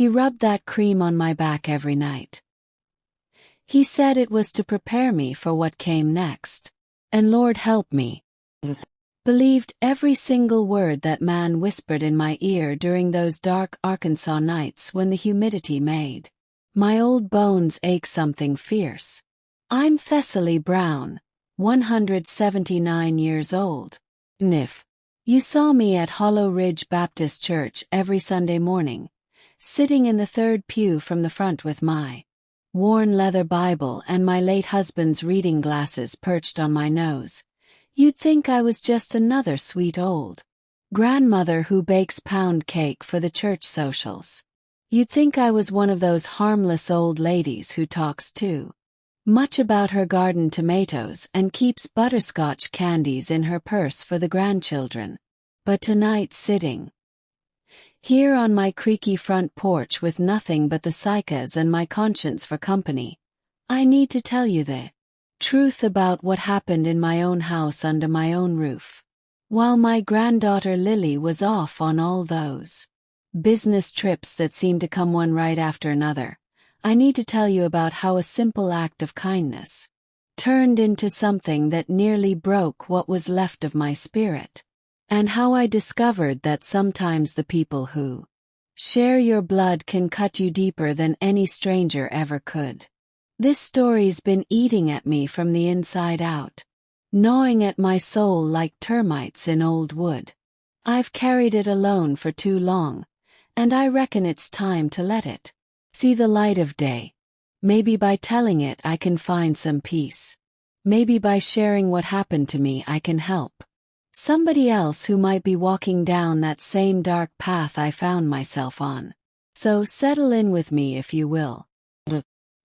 He rubbed that cream on my back every night. He said it was to prepare me for what came next. And Lord help me, believed every single word that man whispered in my ear during those dark Arkansas nights when the humidity made my old bones ache something fierce. I'm Thessaly Brown, 179 years old. If you saw me at Hollow Ridge Baptist Church every Sunday morning, sitting in the third pew from the front with my worn leather Bible and my late husband's reading glasses perched on my nose, you'd think I was just another sweet old grandmother who bakes pound cake for the church socials. You'd think I was one of those harmless old ladies who talks too much about her garden tomatoes and keeps butterscotch candies in her purse for the grandchildren. But tonight, sitting here on my creaky front porch with nothing but the cycas and my conscience for company, I need to tell you the truth about what happened in my own house under my own roof. While my granddaughter Lily was off on all those business trips that seemed to come one right after another, I need to tell you about how a simple act of kindness turned into something that nearly broke what was left of my spirit, and how I discovered that sometimes the people who share your blood can cut you deeper than any stranger ever could. This story's been eating at me from the inside out, gnawing at my soul like termites in old wood. I've carried it alone for too long, and I reckon it's time to let it see the light of day. Maybe by telling it I can find some peace. Maybe by sharing what happened to me I can help somebody else who might be walking down that same dark path I found myself on. So settle in with me if you will.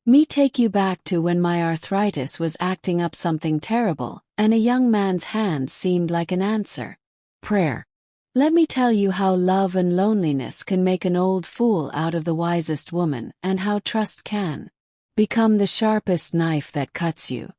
Me take you back to when my arthritis was acting up something terrible, and a young man's hand seemed like an answer. Prayer. Let me tell you how love and loneliness can make an old fool out of the wisest woman, and how trust can become the sharpest knife that cuts you.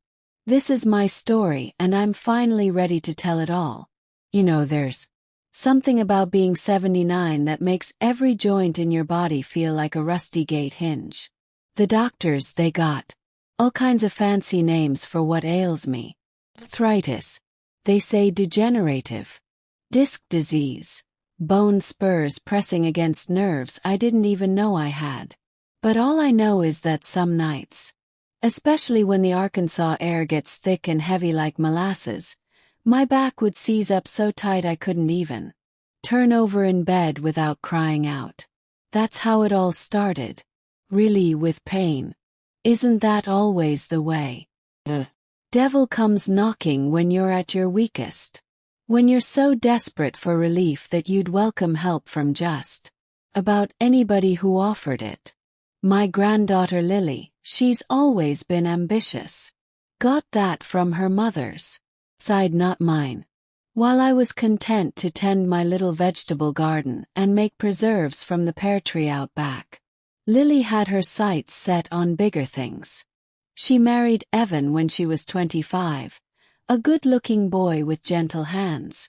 This is my story, and I'm finally ready to tell it all. You know, there's something about being 79 that makes every joint in your body feel like a rusty gate hinge. The doctors, they got all kinds of fancy names for what ails me. Arthritis. They say degenerative. Disc disease. Bone spurs pressing against nerves I didn't even know I had. But all I know is that some nights, especially when the Arkansas air gets thick and heavy like molasses, my back would seize up so tight I couldn't even turn over in bed without crying out. That's how it all started. Really, with pain. Isn't that always the way? The devil comes knocking when you're at your weakest. When you're so desperate for relief that you'd welcome help from just about anybody who offered it. My granddaughter Lily, she's always been ambitious. Got that from her mother's side, not mine. While I was content to tend my little vegetable garden and make preserves from the pear tree out back, Lily had her sights set on bigger things. She married Evan when she was 25, a good-looking boy with gentle hands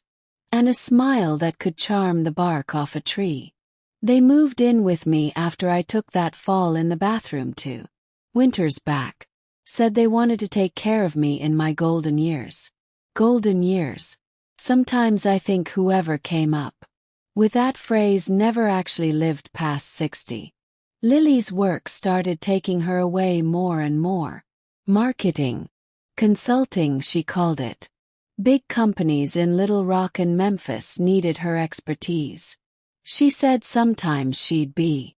and a smile that could charm the bark off a tree. They moved in with me after I took that fall in the bathroom 2 winters back. Said they wanted to take care of me in my golden years. Golden years. Sometimes I think whoever came up with that phrase never actually lived past 60. Lily's work started taking her away more and more. Marketing. Consulting, she called it. Big companies in Little Rock and Memphis needed her expertise. She said sometimes she'd be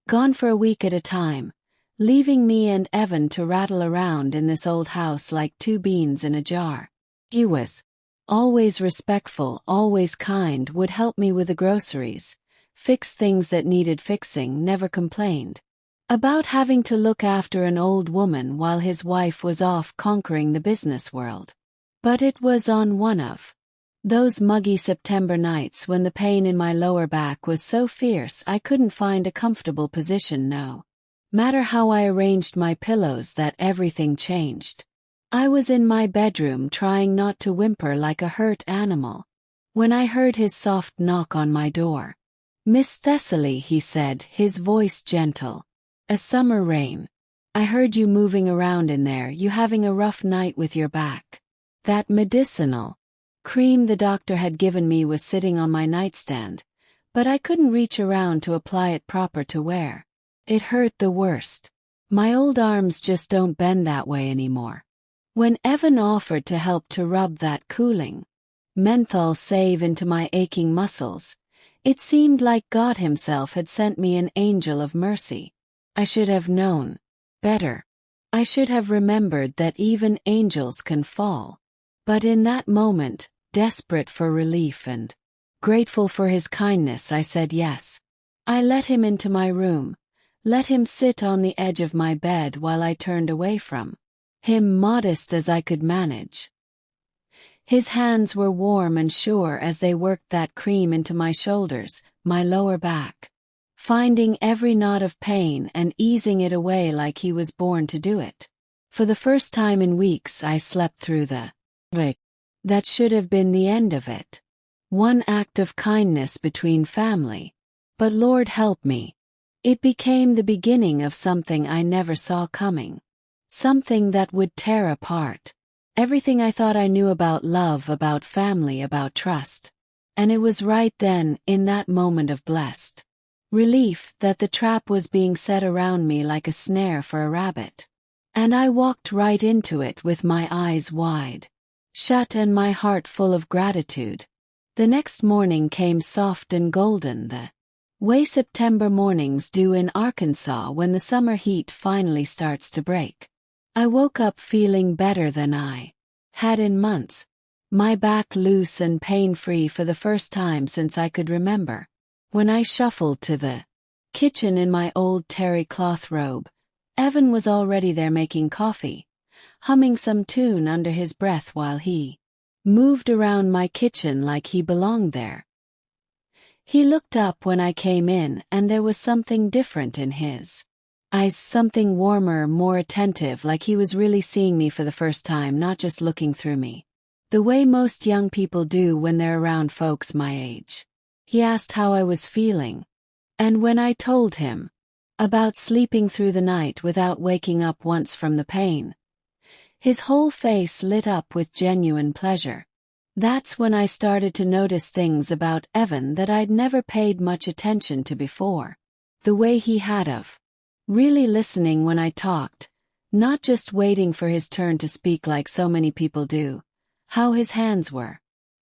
gone for a week at a time, leaving me and Evan to rattle around in this old house like 2 beans in a jar. He was always respectful, always kind, would help me with the groceries, fix things that needed fixing, never complained about having to look after an old woman while his wife was off conquering the business world. But it was on one of those muggy September nights when the pain in my lower back was so fierce I couldn't find a comfortable position, no matter how I arranged my pillows, that everything changed. I was in my bedroom trying not to whimper like a hurt animal when I heard his soft knock on my door. Miss Thessaly, he said, his voice gentle. A summer rain. I heard you moving around in there, you having a rough night with your back. That medicinal cream the doctor had given me was sitting on my nightstand, but I couldn't reach around to apply it proper to wear. It hurt the worst. My old arms just don't bend that way anymore. When Evan offered to help to rub that cooling menthol salve into my aching muscles, it seemed like God himself had sent me an angel of mercy. I should have known better. I should have remembered that even angels can fall. But in that moment, desperate for relief and grateful for his kindness, I said yes. I let him into my room, let him sit on the edge of my bed while I turned away from him, modest as I could manage. His hands were warm and sure as they worked that cream into my shoulders, my lower back, finding every knot of pain and easing it away like he was born to do it. For the first time in weeks, I slept through the break. That should have been the end of it. One act of kindness between family. But Lord help me. It became the beginning of something I never saw coming. Something that would tear apart everything I thought I knew about love, about family, about trust. And it was right then, in that moment of blessed relief, that the trap was being set around me like a snare for a rabbit. And I walked right into it with my eyes wide shut and my heart full of gratitude. The next morning came soft and golden, the way September mornings do in Arkansas when the summer heat finally starts to break. I woke up feeling better than I had in months, my back loose and pain-free for the first time since I could remember. When I shuffled to the kitchen in my old terry cloth robe, Evan was already there making coffee, humming some tune under his breath while he moved around my kitchen like he belonged there. He looked up when I came in, and there was something different in his eyes, something warmer, more attentive, like he was really seeing me for the first time, not just looking through me, the way most young people do when they're around folks my age. He asked how I was feeling, and when I told him about sleeping through the night without waking up once from the pain, his whole face lit up with genuine pleasure. That's when I started to notice things about Evan that I'd never paid much attention to before. The way he had of really listening when I talked, not just waiting for his turn to speak like so many people do. How his hands were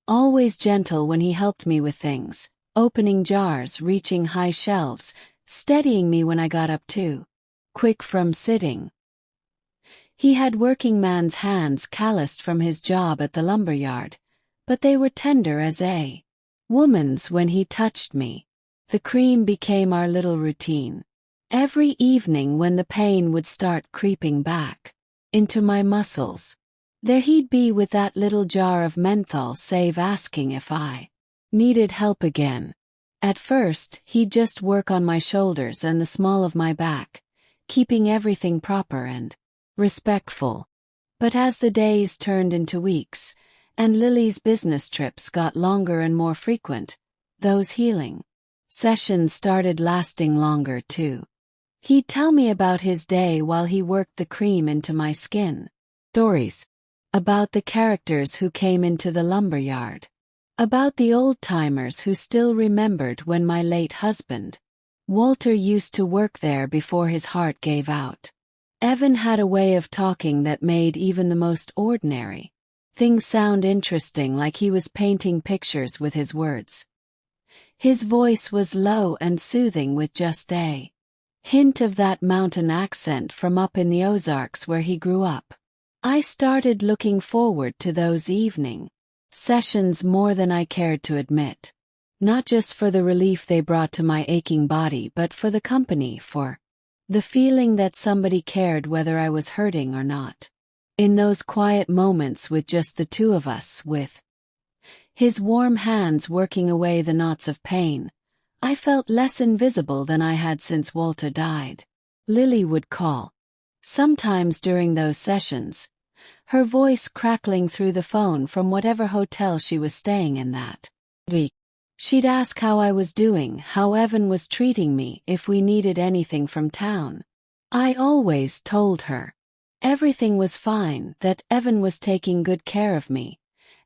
always gentle when he helped me with things, opening jars, reaching high shelves, steadying me when I got up too quick from sitting. He had working man's hands, calloused from his job at the lumberyard, but they were tender as a woman's when he touched me. The cream became our little routine. Every evening when the pain would start creeping back into my muscles, there he'd be with that little jar of menthol salve, asking if I needed help again. At first, he'd just work on my shoulders and the small of my back, keeping everything proper and respectful. But as the days turned into weeks, and Lily's business trips got longer and more frequent, those healing sessions started lasting longer too. He'd tell me about his day while he worked the cream into my skin. Stories about the characters who came into the lumberyard. About the old-timers who still remembered when my late husband, Walter, used to work there before his heart gave out. Evan had a way of talking that made even the most ordinary things sound interesting, like he was painting pictures with his words. His voice was low and soothing with just a hint of that mountain accent from up in the Ozarks where he grew up. I started looking forward to those evening sessions more than I cared to admit. Not just for the relief they brought to my aching body, but for the company, for the feeling that somebody cared whether I was hurting or not. In those quiet moments with just the two of us, with his warm hands working away the knots of pain, I felt less invisible than I had since Walter died. Lily would call. Sometimes during those sessions, her voice crackling through the phone from whatever hotel she was staying in that week. She'd ask how I was doing, how Evan was treating me, if we needed anything from town. I always told her everything was fine, that Evan was taking good care of me,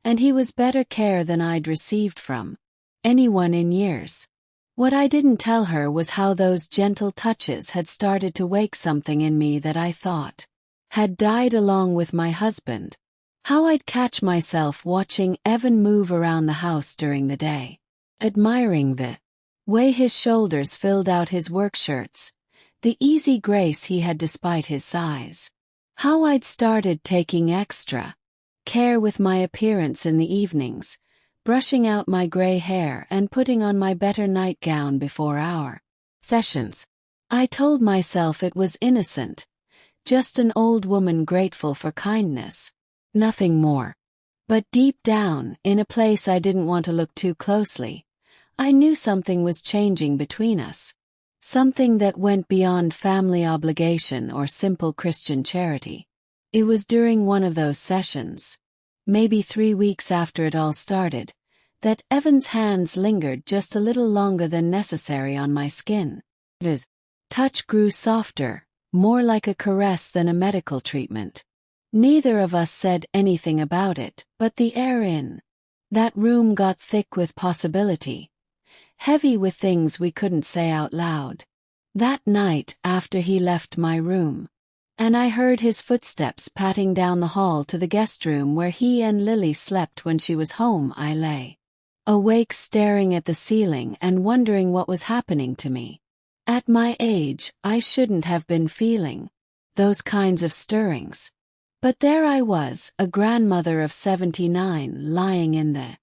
and he was better care than I'd received from anyone in years. What I didn't tell her was how those gentle touches had started to wake something in me that I thought had died along with my husband. How I'd catch myself watching Evan move around the house during the day, admiring the way his shoulders filled out his work shirts, the easy grace he had despite his size. How I'd started taking extra care with my appearance in the evenings, brushing out my gray hair and putting on my better nightgown before our sessions. I told myself it was innocent, just an old woman grateful for kindness, nothing more. But deep down, in a place I didn't want to look too closely, I knew something was changing between us. Something that went beyond family obligation or simple Christian charity. It was during one of those sessions, maybe 3 weeks after it all started, that Evan's hands lingered just a little longer than necessary on my skin. His touch grew softer, more like a caress than a medical treatment. Neither of us said anything about it, but the air in that room got thick with possibility, heavy with things we couldn't say out loud. That night after he left my room, and I heard his footsteps patting down the hall to the guest room where he and Lily slept when she was home, I lay awake staring at the ceiling and wondering what was happening to me. At my age, I shouldn't have been feeling those kinds of stirrings. But there I was, a grandmother of 79, lying in the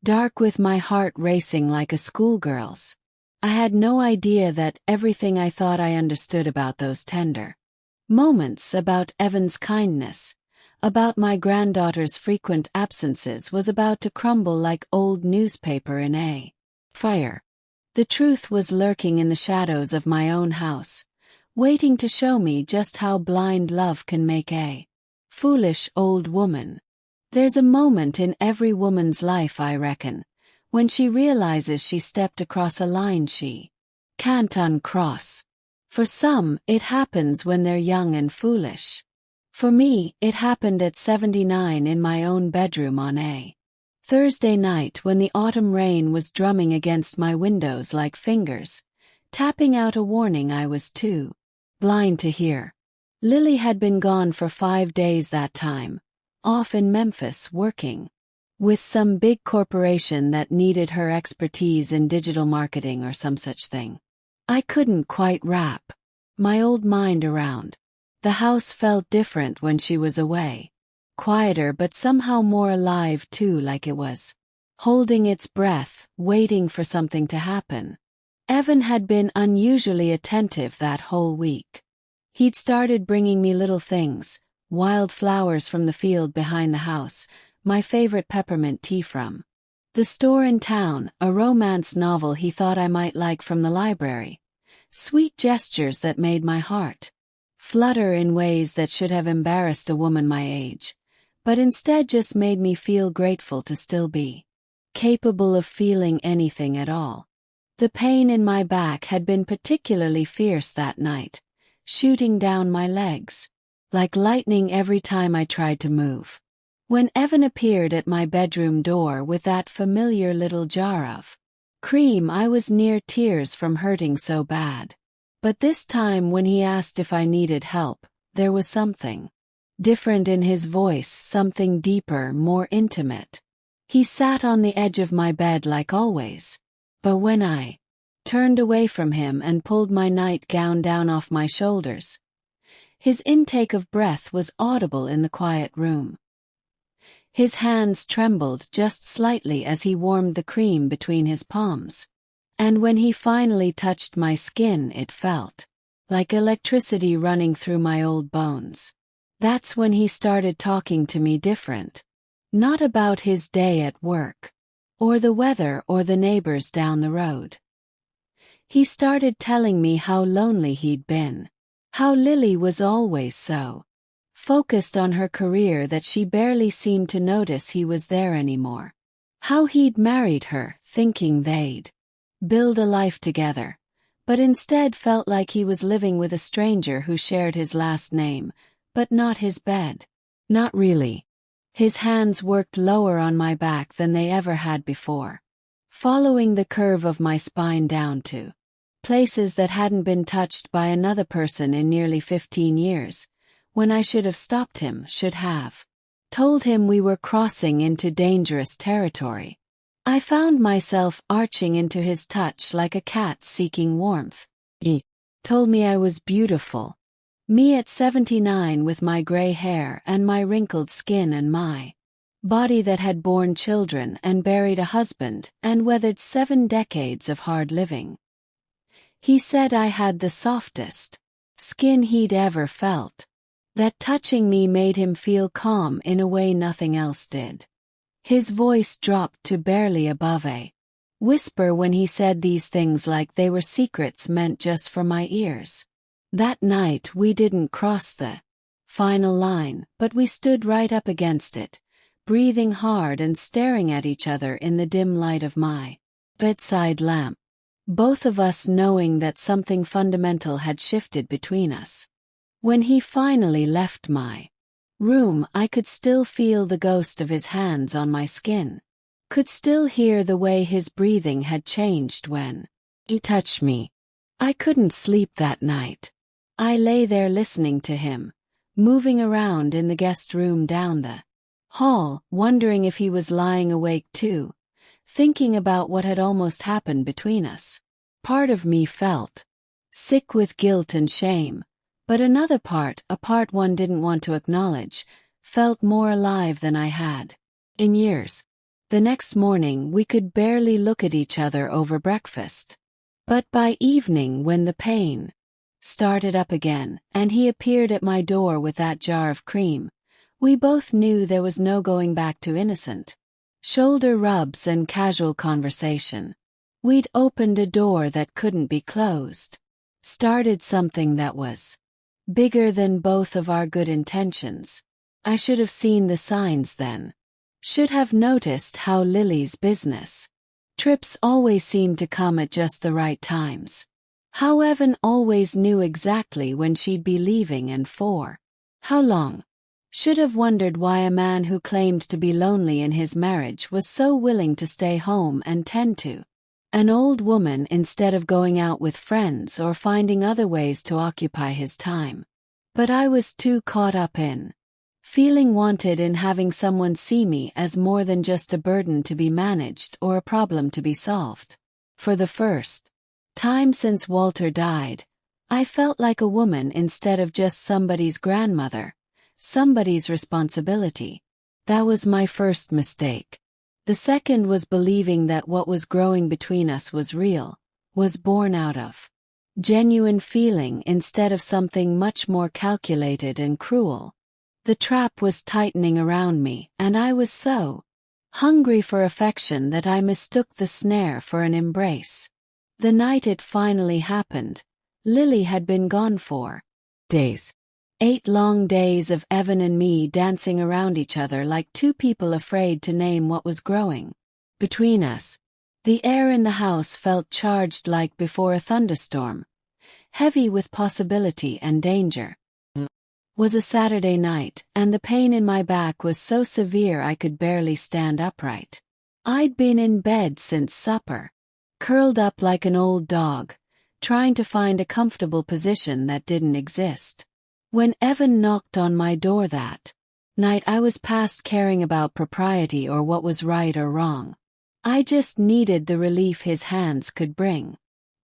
dark with my heart racing like a schoolgirl's. I had no idea that everything I thought I understood about those tender moments, about Evan's kindness, about my granddaughter's frequent absences, was about to crumble like old newspaper in a fire. The truth was lurking in the shadows of my own house, waiting to show me just how blind love can make a foolish old woman. There's a moment in every woman's life, I reckon, when she realizes she stepped across a line she can't uncross. For some, it happens when they're young and foolish. For me, it happened at 79 in my own bedroom on a Thursday night when the autumn rain was drumming against my windows like fingers, tapping out a warning I was too blind to hear. Lily had been gone for 5 days that time, off in Memphis working with some big corporation that needed her expertise in digital marketing or some such thing. I couldn't quite wrap my old mind around. The house felt different when she was away. Quieter but somehow more alive too, like it was holding its breath, waiting for something to happen. Evan had been unusually attentive that whole week. He'd started bringing me little things, wild flowers from the field behind the house, my favorite peppermint tea from the store in town, a romance novel he thought I might like from the library. Sweet gestures that made my heart flutter in ways that should have embarrassed a woman my age, but instead just made me feel grateful to still be capable of feeling anything at all. The pain in my back had been particularly fierce that night, shooting down my legs like lightning every time I tried to move. When Evan appeared at my bedroom door with that familiar little jar of cream, I was near tears from hurting so bad. But this time when he asked if I needed help, there was something different in his voice, something deeper, more intimate. He sat on the edge of my bed like always, but when I turned away from him and pulled my nightgown down off my shoulders, his intake of breath was audible in the quiet room. His hands trembled just slightly as he warmed the cream between his palms, and when he finally touched my skin, it felt like electricity running through my old bones. That's when he started talking to me different. Not about his day at work, or the weather or the neighbors down the road. He started telling me how lonely he'd been, how Lily was always so focused on her career that she barely seemed to notice he was there anymore. How he'd married her, thinking they'd build a life together, but instead felt like he was living with a stranger who shared his last name, but not his bed. Not really. His hands worked lower on my back than they ever had before, following the curve of my spine down to places that hadn't been touched by another person in nearly 15 years, when I should have stopped him, should have told him we were crossing into dangerous territory. I found myself arching into his touch like a cat seeking warmth. He told me I was beautiful. Me at 79 with my gray hair and my wrinkled skin and my body that had borne children and buried a husband and weathered 7 decades of hard living. He said I had the softest skin he'd ever felt. That touching me made him feel calm in a way nothing else did. His voice dropped to barely above a whisper when he said these things like they were secrets meant just for my ears. That night we didn't cross the final line, but we stood right up against it, breathing hard and staring at each other in the dim light of my bedside lamp, both of us knowing that something fundamental had shifted between us. When he finally left my room, I could still feel the ghost of his hands on my skin. Could still hear the way his breathing had changed when he touched me. I couldn't sleep that night. I lay there listening to him, moving around in the guest room down the hall, wondering if he was lying awake too, thinking about what had almost happened between us. Part of me felt sick with guilt and shame, but another part, a part one didn't want to acknowledge, felt more alive than I had in years. The next morning we could barely look at each other over breakfast. But by evening, when the pain started up again, and he appeared at my door with that jar of cream, we both knew there was no going back to innocent shoulder rubs and casual conversation. We'd opened a door that couldn't be closed. Started something that was bigger than both of our good intentions. I should have seen the signs then. Should have noticed how Lily's business trips always seemed to come at just the right times. How Evan always knew exactly when she'd be leaving and for how long. Should have wondered why a man who claimed to be lonely in his marriage was so willing to stay home and tend to an old woman instead of going out with friends or finding other ways to occupy his time. But I was too caught up in feeling wanted, in having someone see me as more than just a burden to be managed or a problem to be solved. For the first time since Walter died, I felt like a woman instead of just somebody's grandmother, somebody's responsibility. That was my first mistake. The second was believing that what was growing between us was real, was born out of genuine feeling instead of something much more calculated and cruel. The trap was tightening around me, and I was so hungry for affection that I mistook the snare for an embrace. The night it finally happened, Lily had been gone for days. 8 long days of Evan and me dancing around each other like two people afraid to name what was growing between us. The air in the house felt charged like before a thunderstorm, heavy with possibility and danger. It was a Saturday night, and the pain in my back was so severe I could barely stand upright. I'd been in bed since supper, curled up like an old dog, trying to find a comfortable position that didn't exist. When Evan knocked on my door that night, I was past caring about propriety or what was right or wrong. I just needed the relief his hands could bring.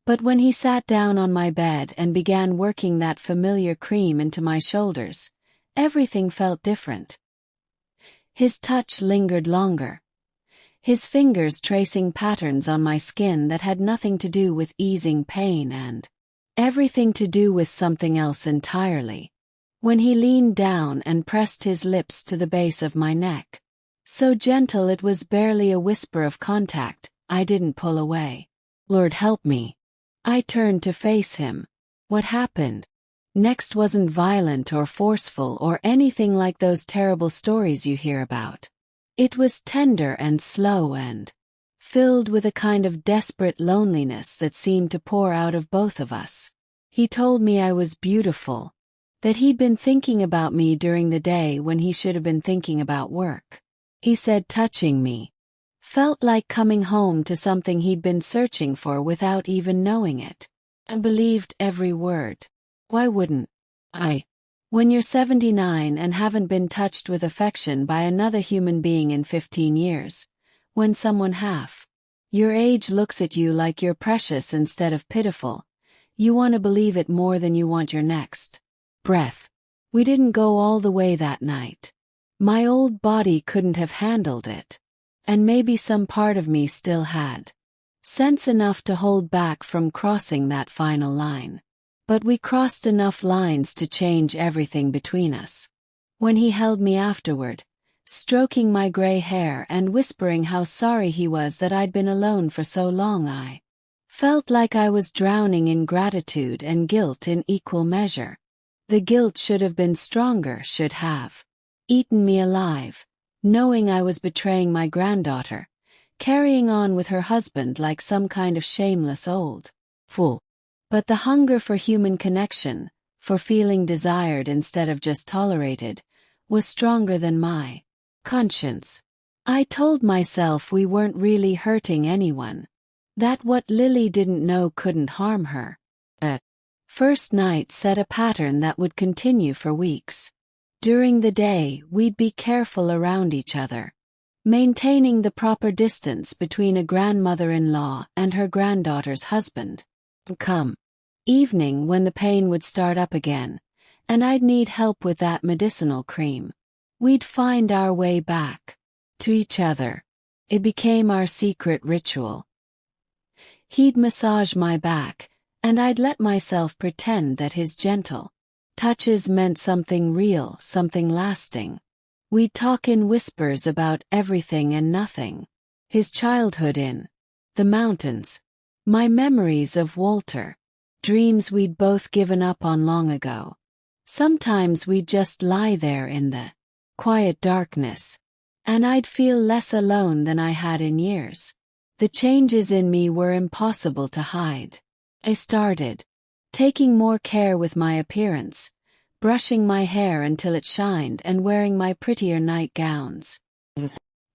But when he sat down on my bed and began working that familiar cream into my shoulders, everything felt different. His touch lingered longer, his fingers tracing patterns on my skin that had nothing to do with easing pain and everything to do with something else entirely. When he leaned down and pressed his lips to the base of my neck, so gentle it was barely a whisper of contact, I didn't pull away. Lord help me. I turned to face him. What happened next wasn't violent or forceful or anything like those terrible stories you hear about. It was tender and slow and filled with a kind of desperate loneliness that seemed to pour out of both of us. He told me I was beautiful, that he'd been thinking about me during the day when he should have been thinking about work. He said touching me felt like coming home to something he'd been searching for without even knowing it. I believed every word. Why wouldn't I? When you're 79 and haven't been touched with affection by another human being in 15 years, when someone half your age looks at you like you're precious instead of pitiful, you want to believe it more than you want your next breath. We didn't go all the way that night. My old body couldn't have handled it. And maybe some part of me still had sense enough to hold back from crossing that final line. But we crossed enough lines to change everything between us. When he held me afterward, stroking my gray hair and whispering how sorry he was that I'd been alone for so long, I felt like I was drowning in gratitude and guilt in equal measure. The guilt should have been stronger, should have eaten me alive, knowing I was betraying my granddaughter, carrying on with her husband like some kind of shameless old fool. But the hunger for human connection, for feeling desired instead of just tolerated, was stronger than my conscience. I told myself we weren't really hurting anyone, that what Lily didn't know couldn't harm her. First night set a pattern that would continue for weeks. During the day, we'd be careful around each other, maintaining the proper distance between a grandmother-in-law and her granddaughter's husband. Come evening, when the pain would start up again, and I'd need help with that medicinal cream, we'd find our way back to each other. It became our secret ritual. He'd massage my back, and I'd let myself pretend that his gentle touches meant something real, something lasting. We'd talk in whispers about everything and nothing. His childhood in the mountains, my memories of Walter, dreams we'd both given up on long ago. Sometimes we'd just lie there in the quiet darkness, and I'd feel less alone than I had in years. The changes in me were impossible to hide. I started taking more care with my appearance, brushing my hair until it shined and wearing my prettier nightgowns.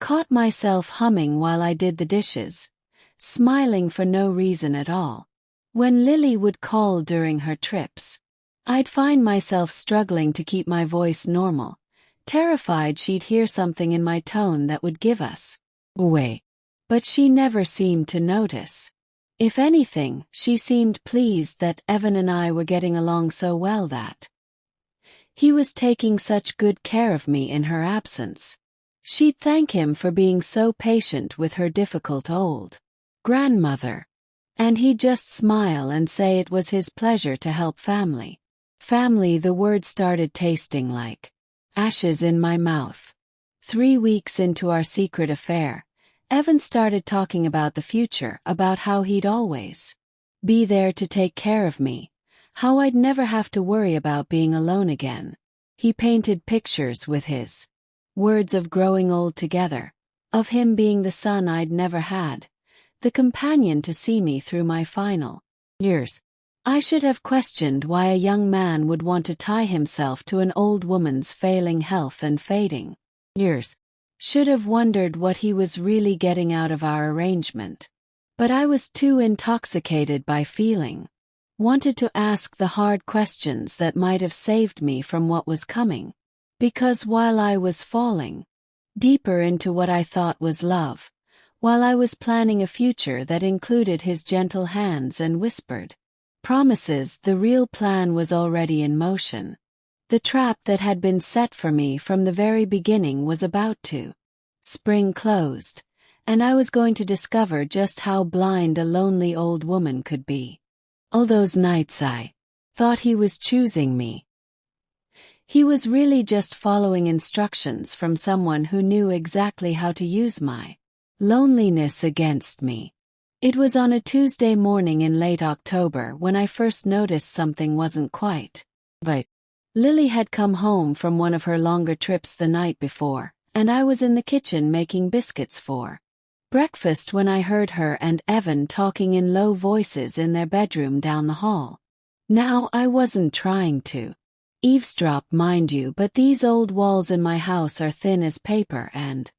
Caught myself humming while I did the dishes, smiling for no reason at all. When Lily would call during her trips, I'd find myself struggling to keep my voice normal, terrified she'd hear something in my tone that would give us away. But she never seemed to notice. If anything, she seemed pleased that Evan and I were getting along so well, that he was taking such good care of me in her absence. She'd thank him for being so patient with her difficult old grandmother, and he'd just smile and say it was his pleasure to help family. Family, the word started tasting like ashes in my mouth. 3 weeks into our secret affair, Evan started talking about the future, about how he'd always be there to take care of me, how I'd never have to worry about being alone again. He painted pictures with his words of growing old together, of him being the son I'd never had, the companion to see me through my final years. I should have questioned why a young man would want to tie himself to an old woman's failing health and fading years. Should have wondered what he was really getting out of our arrangement. But I was too intoxicated by feeling. Wanted to ask the hard questions that might have saved me from what was coming. Because while I was falling deeper into what I thought was love, while I was planning a future that included his gentle hands and whispered promises, the real plan was already in motion. The trap that had been set for me from the very beginning was about to spring closed, and I was going to discover just how blind a lonely old woman could be. All those nights I thought he was choosing me. He was really just following instructions from someone who knew exactly how to use my loneliness against me. It was on a Tuesday morning in late October when I first noticed something wasn't quite right. Lily had come home from one of her longer trips the night before, and I was in the kitchen making biscuits for breakfast when I heard her and Evan talking in low voices in their bedroom down the hall. Now, I wasn't trying to eavesdrop, mind you, but these old walls in my house are thin as paper and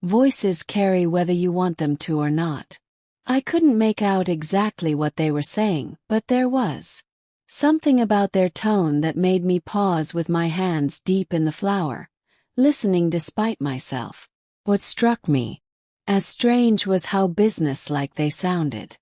voices carry whether you want them to or not. I couldn't make out exactly what they were saying, but there was something about their tone that made me pause with my hands deep in the flour, listening despite myself. What struck me as strange was how businesslike they sounded.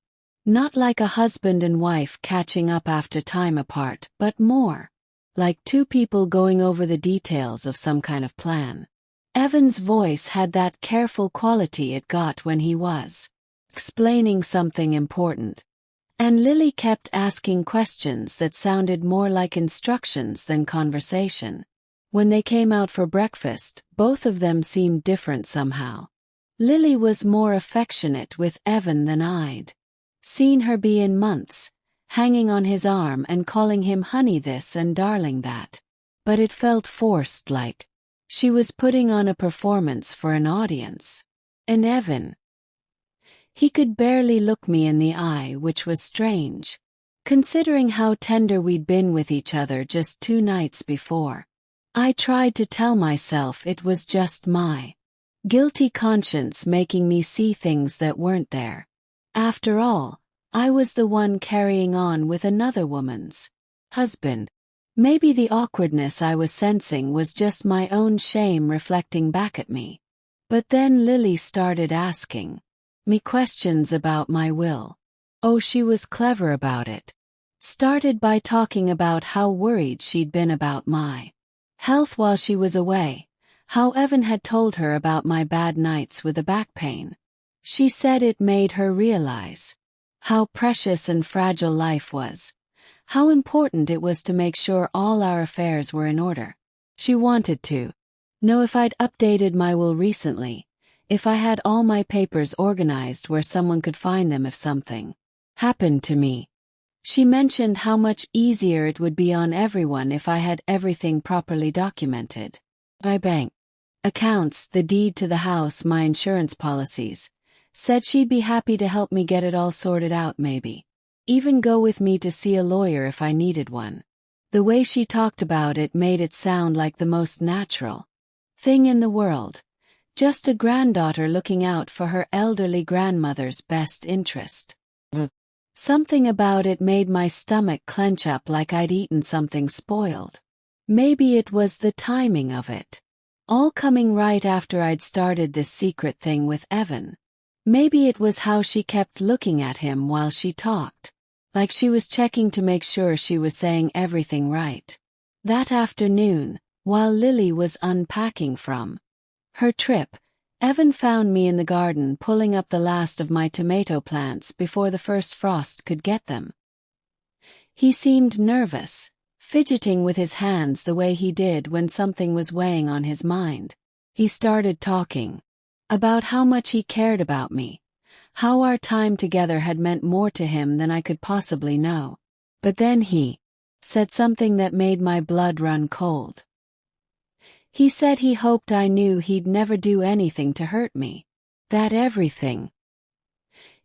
Not like a husband and wife catching up after time apart, but more like two people going over the details of some kind of plan. Evan's voice had that careful quality it got when he was explaining something important. And Lily kept asking questions that sounded more like instructions than conversation. When they came out for breakfast, both of them seemed different somehow. Lily was more affectionate with Evan than I'd seen her be in months, hanging on his arm and calling him honey this and darling that. But it felt forced, like she was putting on a performance for an audience. And Evan, he could barely look me in the eye, which was strange, considering how tender we'd been with each other just 2 nights before. I tried to tell myself it was just my guilty conscience making me see things that weren't there. After all, I was the one carrying on with another woman's husband. Maybe the awkwardness I was sensing was just my own shame reflecting back at me. But then Lily started asking me questions about my will. Oh, she was clever about it. Started by talking about how worried she'd been about my health while she was away, how Evan had told her about my bad nights with the back pain. She said it made her realize how precious and fragile life was, how important it was to make sure all our affairs were in order. She wanted to know if I'd updated my will recently, if I had all my papers organized where someone could find them if something happened to me. She mentioned how much easier it would be on everyone if I had everything properly documented. My bank accounts, the deed to the house, my insurance policies. Said she'd be happy to help me get it all sorted out, maybe even go with me to see a lawyer if I needed one. The way she talked about it made it sound like the most natural thing in the world. Just a granddaughter looking out for her elderly grandmother's best interest. Something about it made my stomach clench up like I'd eaten something spoiled. Maybe it was the timing of it all coming right after I'd started this secret thing with Evan. Maybe it was how she kept looking at him while she talked, like she was checking to make sure she was saying everything right. That afternoon, while Lily was unpacking from her trip, Evan found me in the garden pulling up the last of my tomato plants before the first frost could get them. He seemed nervous, fidgeting with his hands the way he did when something was weighing on his mind. He started talking about how much he cared about me, how our time together had meant more to him than I could possibly know. But then he said something that made my blood run cold. He said he hoped I knew he'd never do anything to hurt me, that everything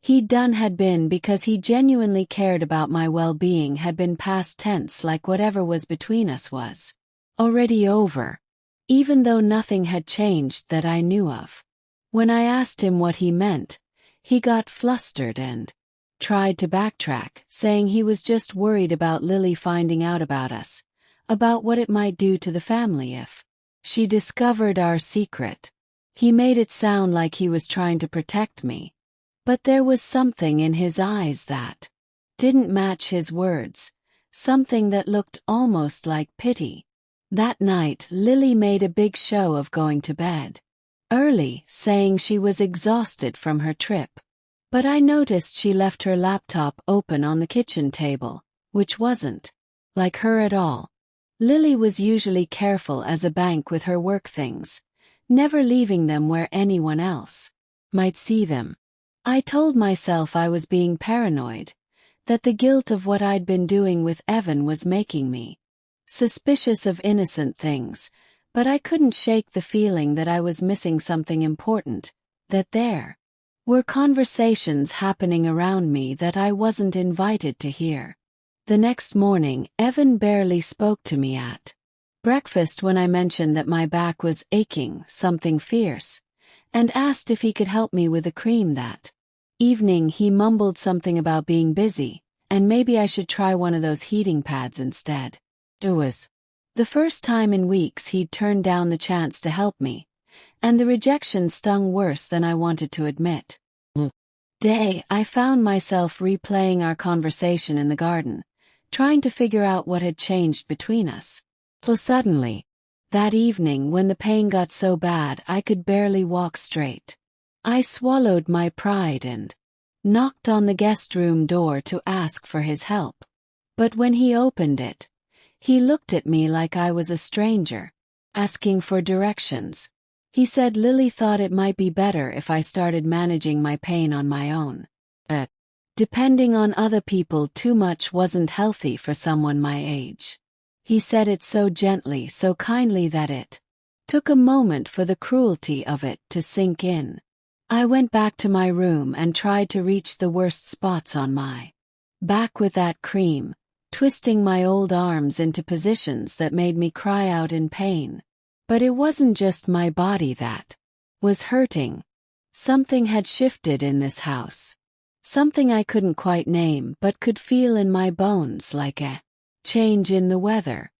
he'd done had been because he genuinely cared about my well-being, had been past tense, like whatever was between us was already over, even though nothing had changed that I knew of. When I asked him what he meant, he got flustered and tried to backtrack, saying he was just worried about Lily finding out about us, about what it might do to the family if she discovered our secret. He made it sound like he was trying to protect me, but there was something in his eyes that didn't match his words, something that looked almost like pity. That night, Lily made a big show of going to bed early, saying she was exhausted from her trip. But I noticed she left her laptop open on the kitchen table, which wasn't like her at all. Lily was usually careful as a bank with her work things, never leaving them where anyone else might see them. I told myself I was being paranoid, that the guilt of what I'd been doing with Evan was making me suspicious of innocent things, But I couldn't shake the feeling that I was missing something important, that there were conversations happening around me that I wasn't invited to hear. The next morning, Evan barely spoke to me at breakfast when I mentioned that my back was aching, something fierce, and asked if he could help me with the cream that evening. He mumbled something about being busy, and maybe I should try one of those heating pads instead. It was the first time in weeks he'd turned down the chance to help me, and the rejection stung worse than I wanted to admit. I found myself replaying our conversation in the garden, trying to figure out what had changed between us. So suddenly, that evening when the pain got so bad I could barely walk straight, I swallowed my pride and knocked on the guest room door to ask for his help. But when he opened it, he looked at me like I was a stranger, asking for directions. He said Lily thought it might be better if I started managing my pain on my own. Depending on other people too much wasn't healthy for someone my age. He said it so gently, so kindly that it took a moment for the cruelty of it to sink in. I went back to my room and tried to reach the worst spots on my back with that cream, twisting my old arms into positions that made me cry out in pain. But it wasn't just my body that was hurting. Something had shifted in this house. Something I couldn't quite name but could feel in my bones, like a change in the weather.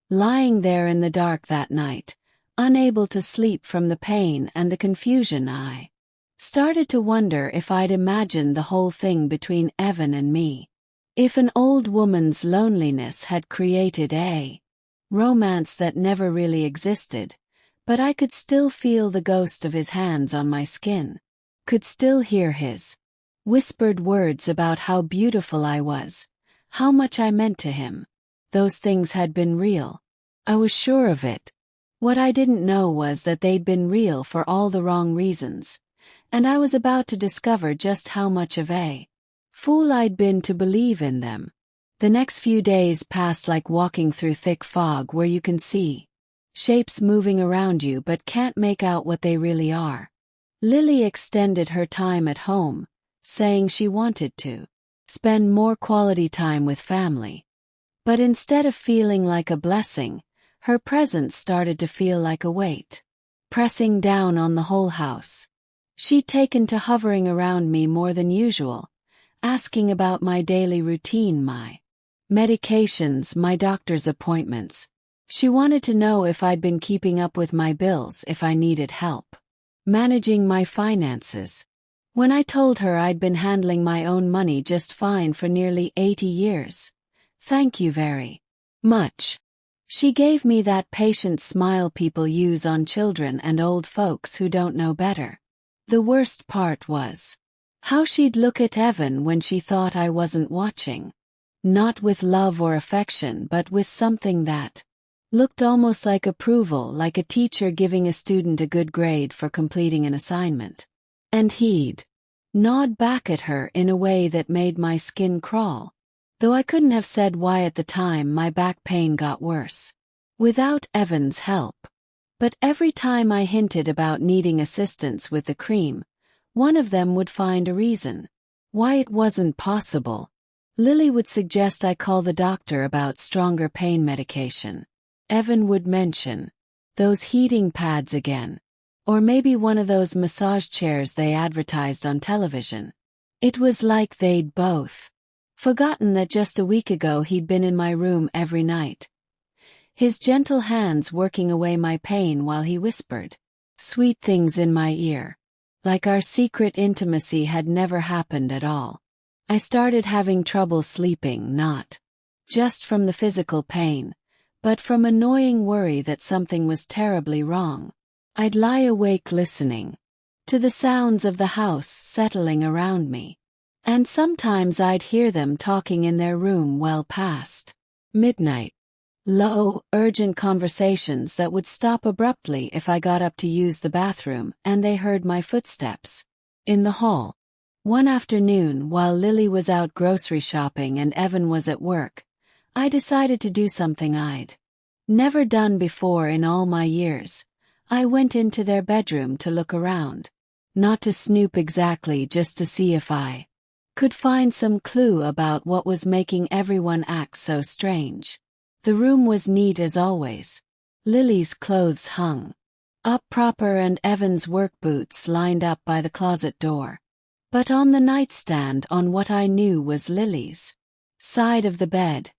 Lying there in the dark that night, unable to sleep from the pain and the confusion, I started to wonder if I'd imagined the whole thing between Evan and me. If an old woman's loneliness had created a romance that never really existed, but I could still feel the ghost of his hands on my skin, could still hear his whispered words about how beautiful I was, how much I meant to him. Those things had been real. I was sure of it. What I didn't know was that they'd been real for all the wrong reasons, and I was about to discover just how much of a fool I'd been to believe in them. The next few days passed like walking through thick fog where you can see shapes moving around you but can't make out what they really are. Lily extended her time at home, saying she wanted to spend more quality time with family. But instead of feeling like a blessing, her presence started to feel like a weight, pressing down on the whole house. She'd taken to hovering around me more than usual, asking about my daily routine, my medications, my doctor's appointments. She wanted to know if I'd been keeping up with my bills, if I needed help managing my finances. When I told her I'd been handling my own money just fine for nearly 80 years. "Thank you very much." She gave me that patient smile people use on children and old folks who don't know better. The worst part was how she'd look at Evan when she thought I wasn't watching. Not with love or affection, but with something that looked almost like approval, like a teacher giving a student a good grade for completing an assignment. And he'd nod back at her in a way that made my skin crawl. Though I couldn't have said why at the time, my back pain got worse without Evan's help. But every time I hinted about needing assistance with the cream, one of them would find a reason why it wasn't possible. Lily would suggest I call the doctor about stronger pain medication. Evan would mention those heating pads again, or maybe one of those massage chairs they advertised on television. It was like they'd both forgotten that just a week ago he'd been in my room every night, his gentle hands working away my pain while he whispered sweet things in my ear, like our secret intimacy had never happened at all. I started having trouble sleeping, not just from the physical pain, but from annoying worry that something was terribly wrong. I'd lie awake listening to the sounds of the house settling around me, and sometimes I'd hear them talking in their room well past midnight. Low, urgent conversations that would stop abruptly if I got up to use the bathroom and they heard my footsteps in the hall. One afternoon, while Lily was out grocery shopping and Evan was at work, I decided to do something I'd Never done before in all my years, I went into their bedroom to look around. Not to snoop exactly, just to see if I could find some clue about what was making everyone act so strange. The room was neat as always. Lily's clothes hung up proper and Evan's work boots lined up by the closet door. But on the nightstand, on what I knew was Lily's side of the bed,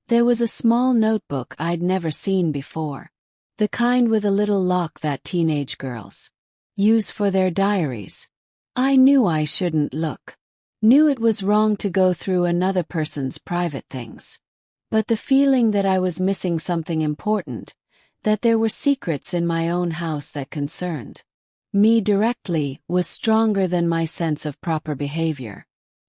there was a small notebook I'd never seen before. The kind with a little lock that teenage girls use for their diaries. I knew I shouldn't look. Knew it was wrong to go through another person's private things. But the feeling that I was missing something important, that there were secrets in my own house that concerned me directly, was stronger than my sense of proper behavior.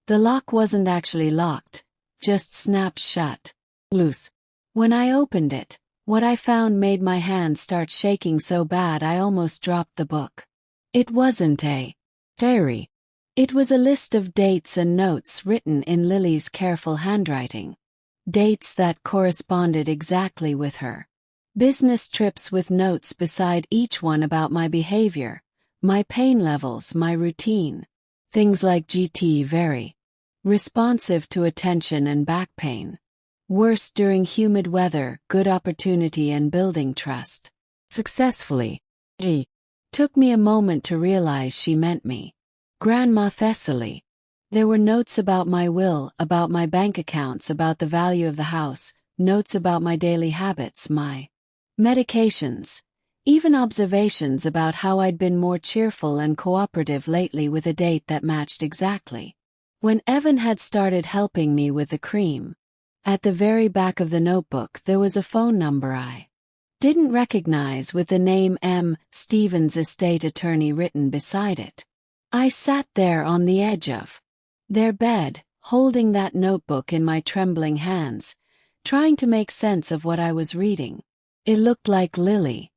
The lock wasn't actually locked, just snapped shut. Loose. When I opened it, what I found made my hands start shaking so bad I almost dropped the book. It wasn't a diary. It was a list of dates and notes written in Lily's careful handwriting. Dates that corresponded exactly with her business trips, with notes beside each one about my behavior, my pain levels, my routine. Things like GT very responsive to attention and back pain. Worse during humid weather, good opportunity and building trust. Successfully. Took me a moment to realize she meant me. Grandma Thessaly. There were notes about my will, about my bank accounts, about the value of the house, notes about my daily habits, my medications, even observations about how I'd been more cheerful and cooperative lately, with a date that matched exactly when Evan had started helping me with the cream. At the very back of the notebook there was a phone number I didn't recognize, with the name M. Stevens, estate attorney, written beside it. I sat there on the edge of their bed, holding that notebook in my trembling hands, trying to make sense of what I was reading. It looked like Lily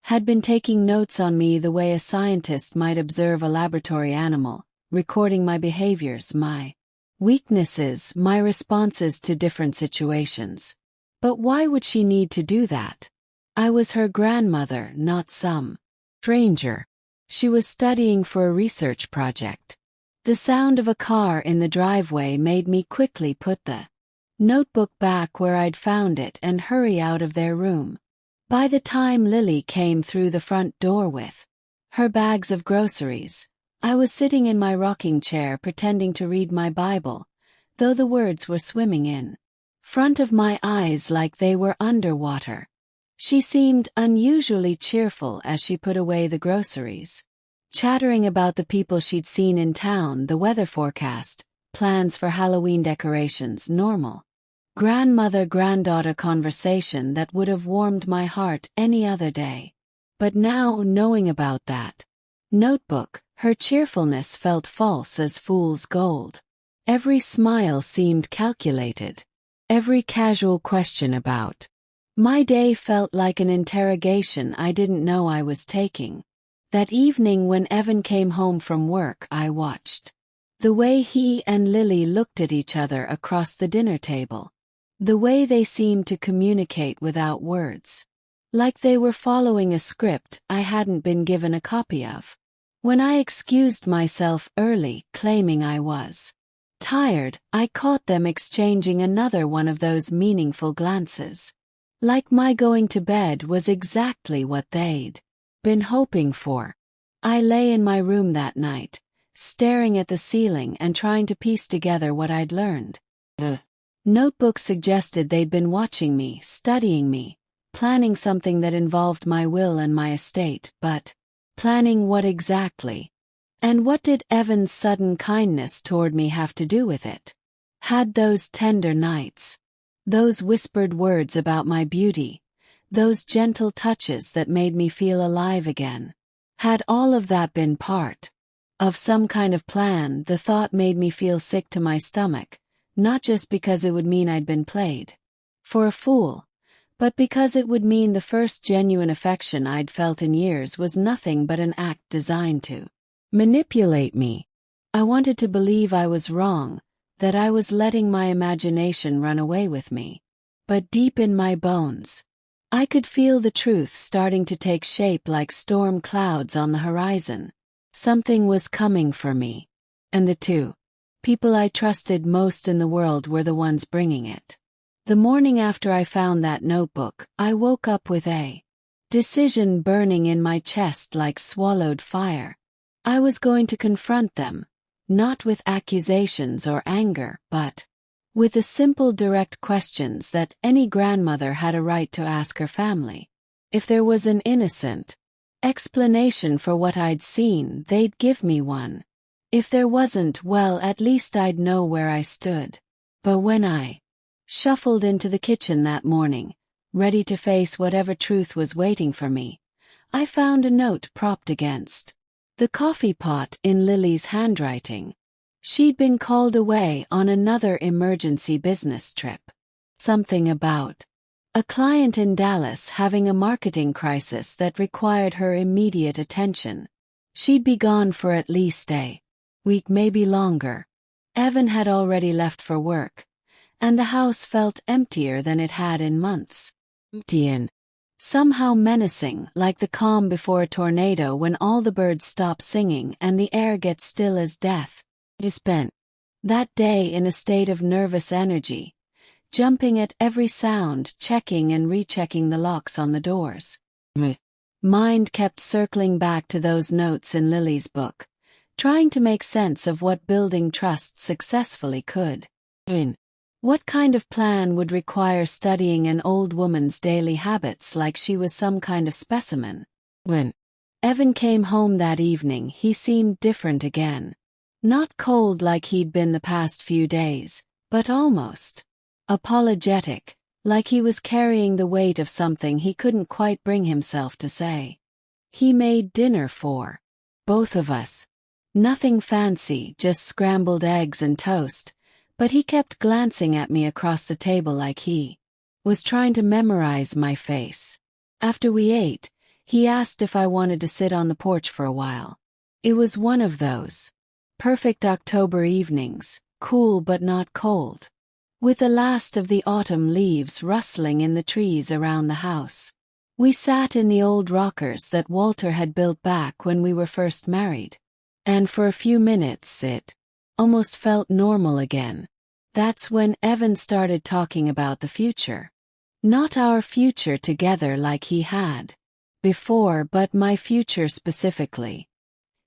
had been taking notes on me the way a scientist might observe a laboratory animal, recording my behaviors, my weaknesses, my responses to different situations. But why would she need to do that? I was her grandmother, not some stranger. She was studying for a research project. The sound of a car in the driveway made me quickly put the notebook back where I'd found it and hurry out of their room. By the time Lily came through the front door with her bags of groceries, I was sitting in my rocking chair pretending to read my Bible, though the words were swimming in front of my eyes like they were underwater. She seemed unusually cheerful as she put away the groceries, chattering about the people she'd seen in town, the weather forecast, plans for Halloween decorations, normal grandmother-granddaughter conversation that would have warmed my heart any other day. But now, knowing about that notebook, her cheerfulness felt false as fool's gold. Every smile seemed calculated. Every casual question about my day felt like an interrogation I didn't know I was taking. That evening when Evan came home from work, I watched the way he and Lily looked at each other across the dinner table. The way they seemed to communicate without words. Like they were following a script I hadn't been given a copy of. When I excused myself early, claiming I was tired, I caught them exchanging another one of those meaningful glances. Like my going to bed was exactly what they'd been hoping for. I lay in my room that night, staring at the ceiling and trying to piece together what I'd learned. The notebook suggested they'd been watching me, studying me, planning something that involved my will and my estate, but planning what exactly? And what did Evan's sudden kindness toward me have to do with it? Had those tender nights, those whispered words about my beauty, those gentle touches that made me feel alive again, had all of that been part of some kind of plan? The thought made me feel sick to my stomach, not just because it would mean I'd been played for a fool, but because it would mean the first genuine affection I'd felt in years was nothing but an act designed to manipulate me. I wanted to believe I was wrong, that I was letting my imagination run away with me. But deep in my bones, I could feel the truth starting to take shape like storm clouds on the horizon. Something was coming for me. And the two people I trusted most in the world were the ones bringing it. The morning after I found that notebook, I woke up with a decision burning in my chest like swallowed fire. I was going to confront them, not with accusations or anger, but with the simple direct questions that any grandmother had a right to ask her family. If there was an innocent explanation for what I'd seen, they'd give me one. If there wasn't, well, at least I'd know where I stood. But when I shuffled into the kitchen that morning, ready to face whatever truth was waiting for me, I found a note propped against the coffee pot in Lily's handwriting. She'd been called away on another emergency business trip. Something about a client in Dallas having a marketing crisis that required her immediate attention. She'd be gone for at least a week, maybe longer. Evan had already left for work, and the house felt emptier than it had in months. Empty and somehow menacing, like the calm before a tornado when all the birds stop singing and the air gets still as death. I spent that day in a state of nervous energy, jumping at every sound, checking and rechecking the locks on the doors. My mind kept circling back to those notes in Lily's book, trying to make sense of what building trust successfully could. What kind of plan would require studying an old woman's daily habits like she was some kind of specimen? When Evan came home that evening, he seemed different again. Not cold like he'd been the past few days, but almost apologetic, like he was carrying the weight of something he couldn't quite bring himself to say. He made dinner for both of us. Nothing fancy, just scrambled eggs and toast, but he kept glancing at me across the table like he was trying to memorize my face. After we ate, he asked if I wanted to sit on the porch for a while. It was one of those perfect October evenings, cool but not cold, with the last of the autumn leaves rustling in the trees around the house. We sat in the old rockers that Walter had built back when we were first married, and for a few minutes it almost felt normal again. That's when Evan started talking about the future. Not our future together like he had before, but my future specifically.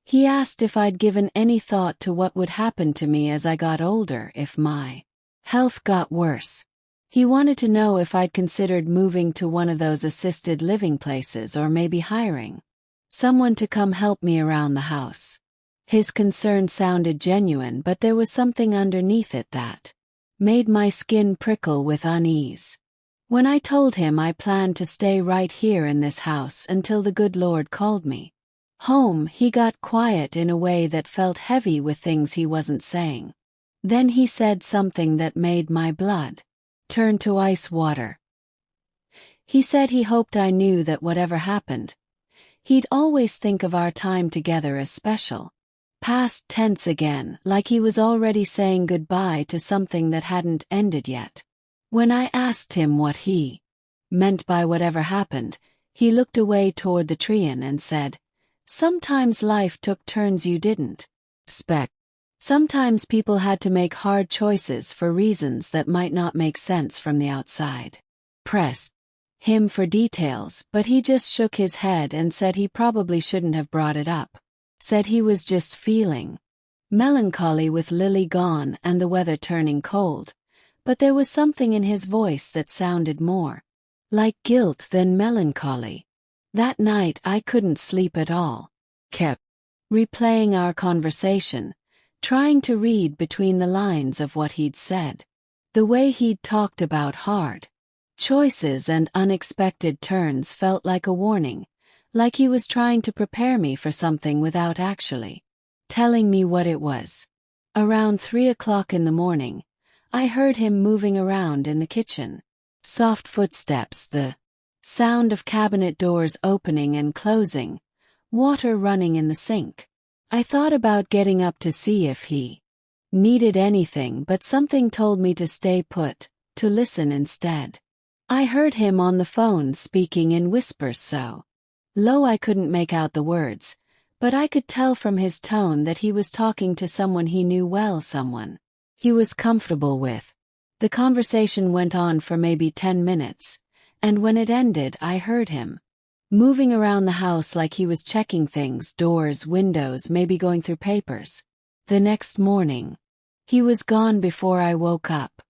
He asked if I'd given any thought to what would happen to me as I got older if my health got worse. He wanted to know if I'd considered moving to one of those assisted living places or maybe hiring someone to come help me around the house. His concern sounded genuine, but there was something underneath it that made my skin prickle with unease. When I told him I planned to stay right here in this house until the good Lord called me home, he got quiet in a way that felt heavy with things he wasn't saying. Then he said something that made my blood turn to ice water. He said he hoped I knew that whatever happened, he'd always think of our time together as special. Past tense again, like he was already saying goodbye to something that hadn't ended yet. When I asked him what he meant by whatever happened, he looked away toward the tree and said, "Sometimes life took turns you didn't expect. Sometimes people had to make hard choices for reasons that might not make sense from the outside." Pressed him for details, but he just shook his head and said he probably shouldn't have brought it up. Said he was just feeling melancholy with Lily gone and the weather turning cold, but there was something in his voice that sounded more like guilt than melancholy. That night I couldn't sleep at all. Kept replaying our conversation, trying to read between the lines of what he'd said. The way he'd talked about hard choices and unexpected turns felt like a warning, like he was trying to prepare me for something without actually telling me what it was. Around 3 o'clock in the morning, I heard him moving around in the kitchen. Soft footsteps, the sound of cabinet doors opening and closing, water running in the sink. I thought about getting up to see if he needed anything, but something told me to stay put, to listen instead. I heard him on the phone speaking in whispers so low I couldn't make out the words, but I could tell from his tone that he was talking to someone he knew well, someone he was comfortable with. The conversation went on for maybe 10 minutes, and when it ended I heard him moving around the house like he was checking things, doors, windows, maybe going through papers. The next morning, he was gone before I woke up.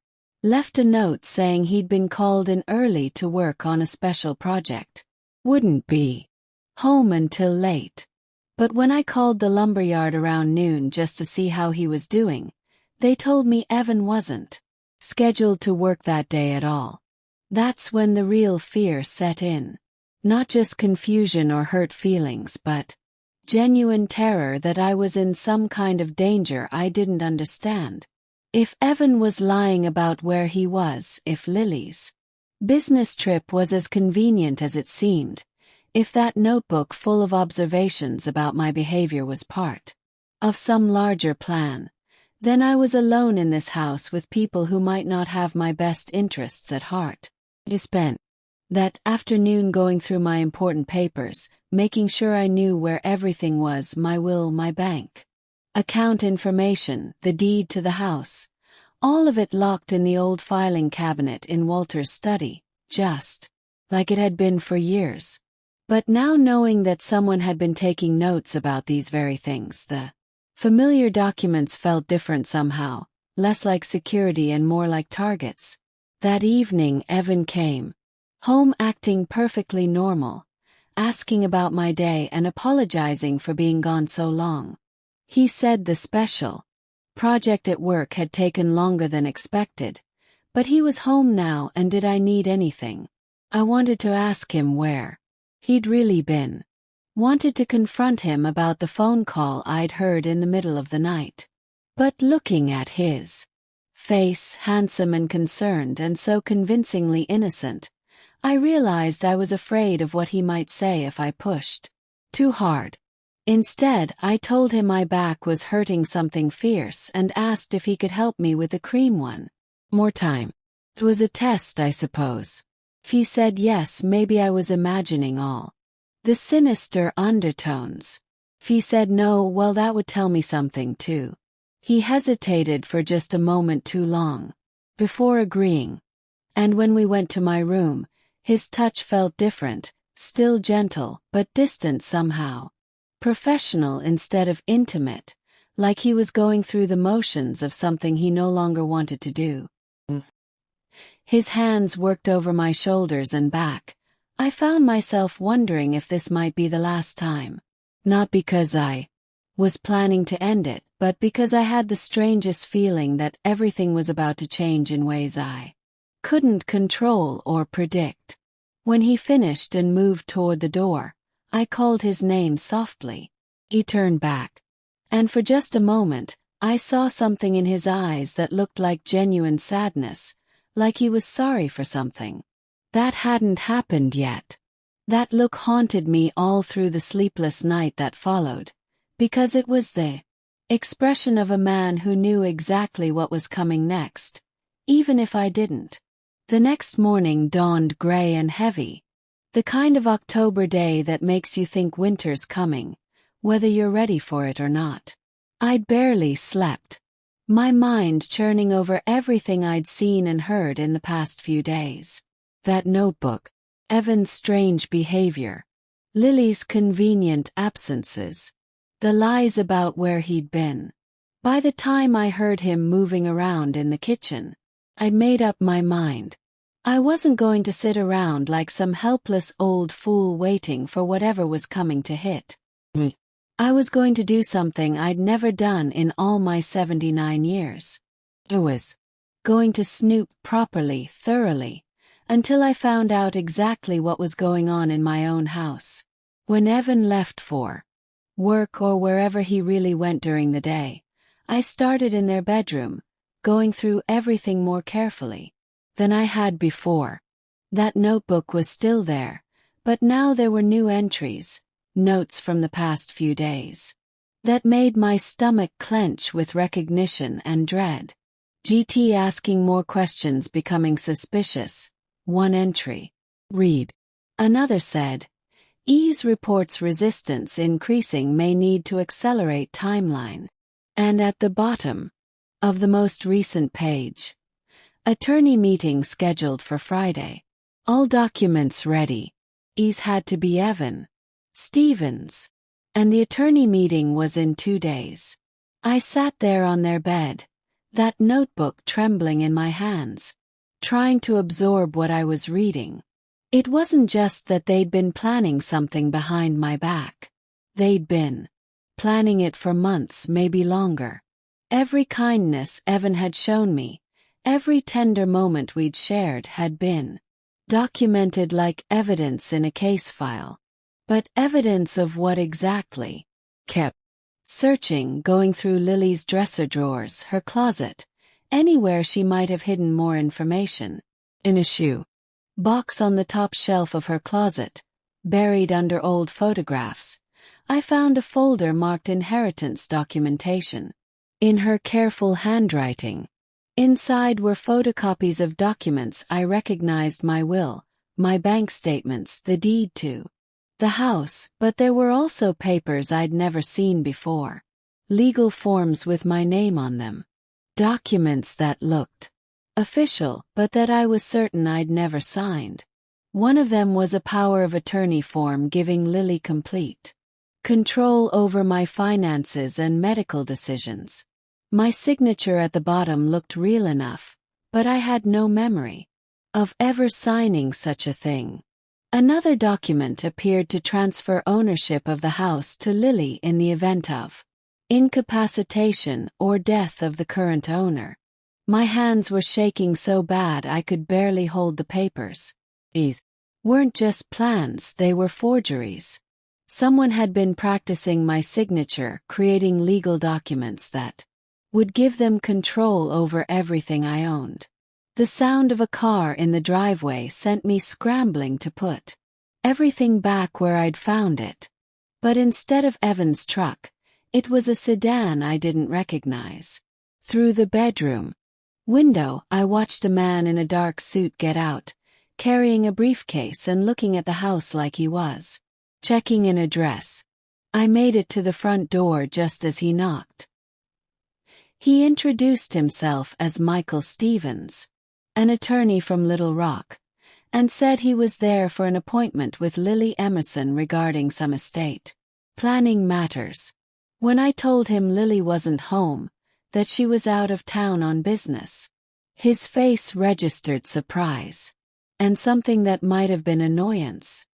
Left a note saying he'd been called in early to work on a special project. Wouldn't be home until late. But when I called the lumberyard around noon just to see how he was doing, they told me Evan wasn't scheduled to work that day at all. That's when the real fear set in. Not just confusion or hurt feelings, but genuine terror that I was in some kind of danger I didn't understand. If Evan was lying about where he was, if Lily's business trip was as convenient as it seemed, if that notebook full of observations about my behavior was part of some larger plan, then I was alone in this house with people who might not have my best interests at heart. I spent that afternoon going through my important papers, making sure I knew where everything was, my will, my bank account information, the deed to the house. All of it locked in the old filing cabinet in Walter's study, just like it had been for years. But now, knowing that someone had been taking notes about these very things, the familiar documents felt different somehow, less like security and more like targets. That evening Evan came home acting perfectly normal, asking about my day and apologizing for being gone so long. He said the special project at work had taken longer than expected, but he was home now and did I need anything. I wanted to ask him where he'd really been. Wanted to confront him about the phone call I'd heard in the middle of the night. But looking at his face, handsome and concerned and so convincingly innocent, I realized I was afraid of what he might say if I pushed too hard. Instead, I told him my back was hurting something fierce and asked if he could help me with the cream one more time. It was a test, I suppose. He said yes, maybe I was imagining all the sinister undertones. He said no, well, that would tell me something too. He hesitated for just a moment too long before agreeing, and when we went to my room, his touch felt different, still gentle, but distant somehow. Professional instead of intimate, like he was going through the motions of something he no longer wanted to do. His hands worked over my shoulders and back. I found myself wondering if this might be the last time. Not because I was planning to end it, but because I had the strangest feeling that everything was about to change in ways I couldn't control or predict. When he finished and moved toward the door, I called his name softly. He turned back, and for just a moment, I saw something in his eyes that looked like genuine sadness, like he was sorry for something that hadn't happened yet. That look haunted me all through the sleepless night that followed, because it was the expression of a man who knew exactly what was coming next, even if I didn't. The next morning dawned gray and heavy, the kind of October day that makes you think winter's coming, whether you're ready for it or not. I'd barely slept, my mind churning over everything I'd seen and heard in the past few days. That notebook, Evan's strange behavior, Lily's convenient absences, the lies about where he'd been. By the time I heard him moving around in the kitchen, I'd made up my mind. I wasn't going to sit around like some helpless old fool waiting for whatever was coming to hit me. I was going to do something I'd never done in all my 79 years. I was going to snoop properly, thoroughly, until I found out exactly what was going on in my own house. When Evan left for work or wherever he really went during the day, I started in their bedroom, going through everything more carefully than I had before. That notebook was still there, but now there were new entries, notes from the past few days, that made my stomach clench with recognition and dread. GT asking more questions, becoming suspicious, One entry. Read. Another said, Ease reports resistance increasing, may need to accelerate timeline. And at the bottom of the most recent page, attorney meeting scheduled for Friday. All documents ready. Ease had to be Evan Stevens. And the attorney meeting was in 2 days. I sat there on their bed, that notebook trembling in my hands, trying to absorb what I was reading. It wasn't just that they'd been planning something behind my back. They'd been planning it for months, maybe longer. Every kindness Evan had shown me, every tender moment we'd shared had been documented like evidence in a case file. But evidence of what exactly? Kept searching, going through Lily's dresser drawers, her closet, anywhere she might have hidden more information. In a shoe box on the top shelf of her closet, buried under old photographs, I found a folder marked inheritance documentation. In her careful handwriting, inside were photocopies of documents I recognized: my will, my bank statements, the deed to the house, but there were also papers I'd never seen before. Legal forms with my name on them. Documents that looked official, but that I was certain I'd never signed. One of them was a power of attorney form giving Lily complete control over my finances and medical decisions. My signature at the bottom looked real enough, but I had no memory of ever signing such a thing. Another document appeared to transfer ownership of the house to Lily in the event of incapacitation or death of the current owner. My hands were shaking so bad I could barely hold the papers. These weren't just plans, they were forgeries. Someone had been practicing my signature, creating legal documents that would give them control over everything I owned. The sound of a car in the driveway sent me scrambling to put everything back where I'd found it. But instead of Evan's truck, it was a sedan I didn't recognize. Through the bedroom window, I watched a man in a dark suit get out, carrying a briefcase and looking at the house like he was checking an address. I made it to the front door just as he knocked. He introduced himself as Michael Stevens, an attorney from Little Rock, and said he was there for an appointment with Lily Emerson regarding some estate planning matters. When I told him Lily wasn't home, that she was out of town on business, his face registered surprise, and something that might have been annoyance.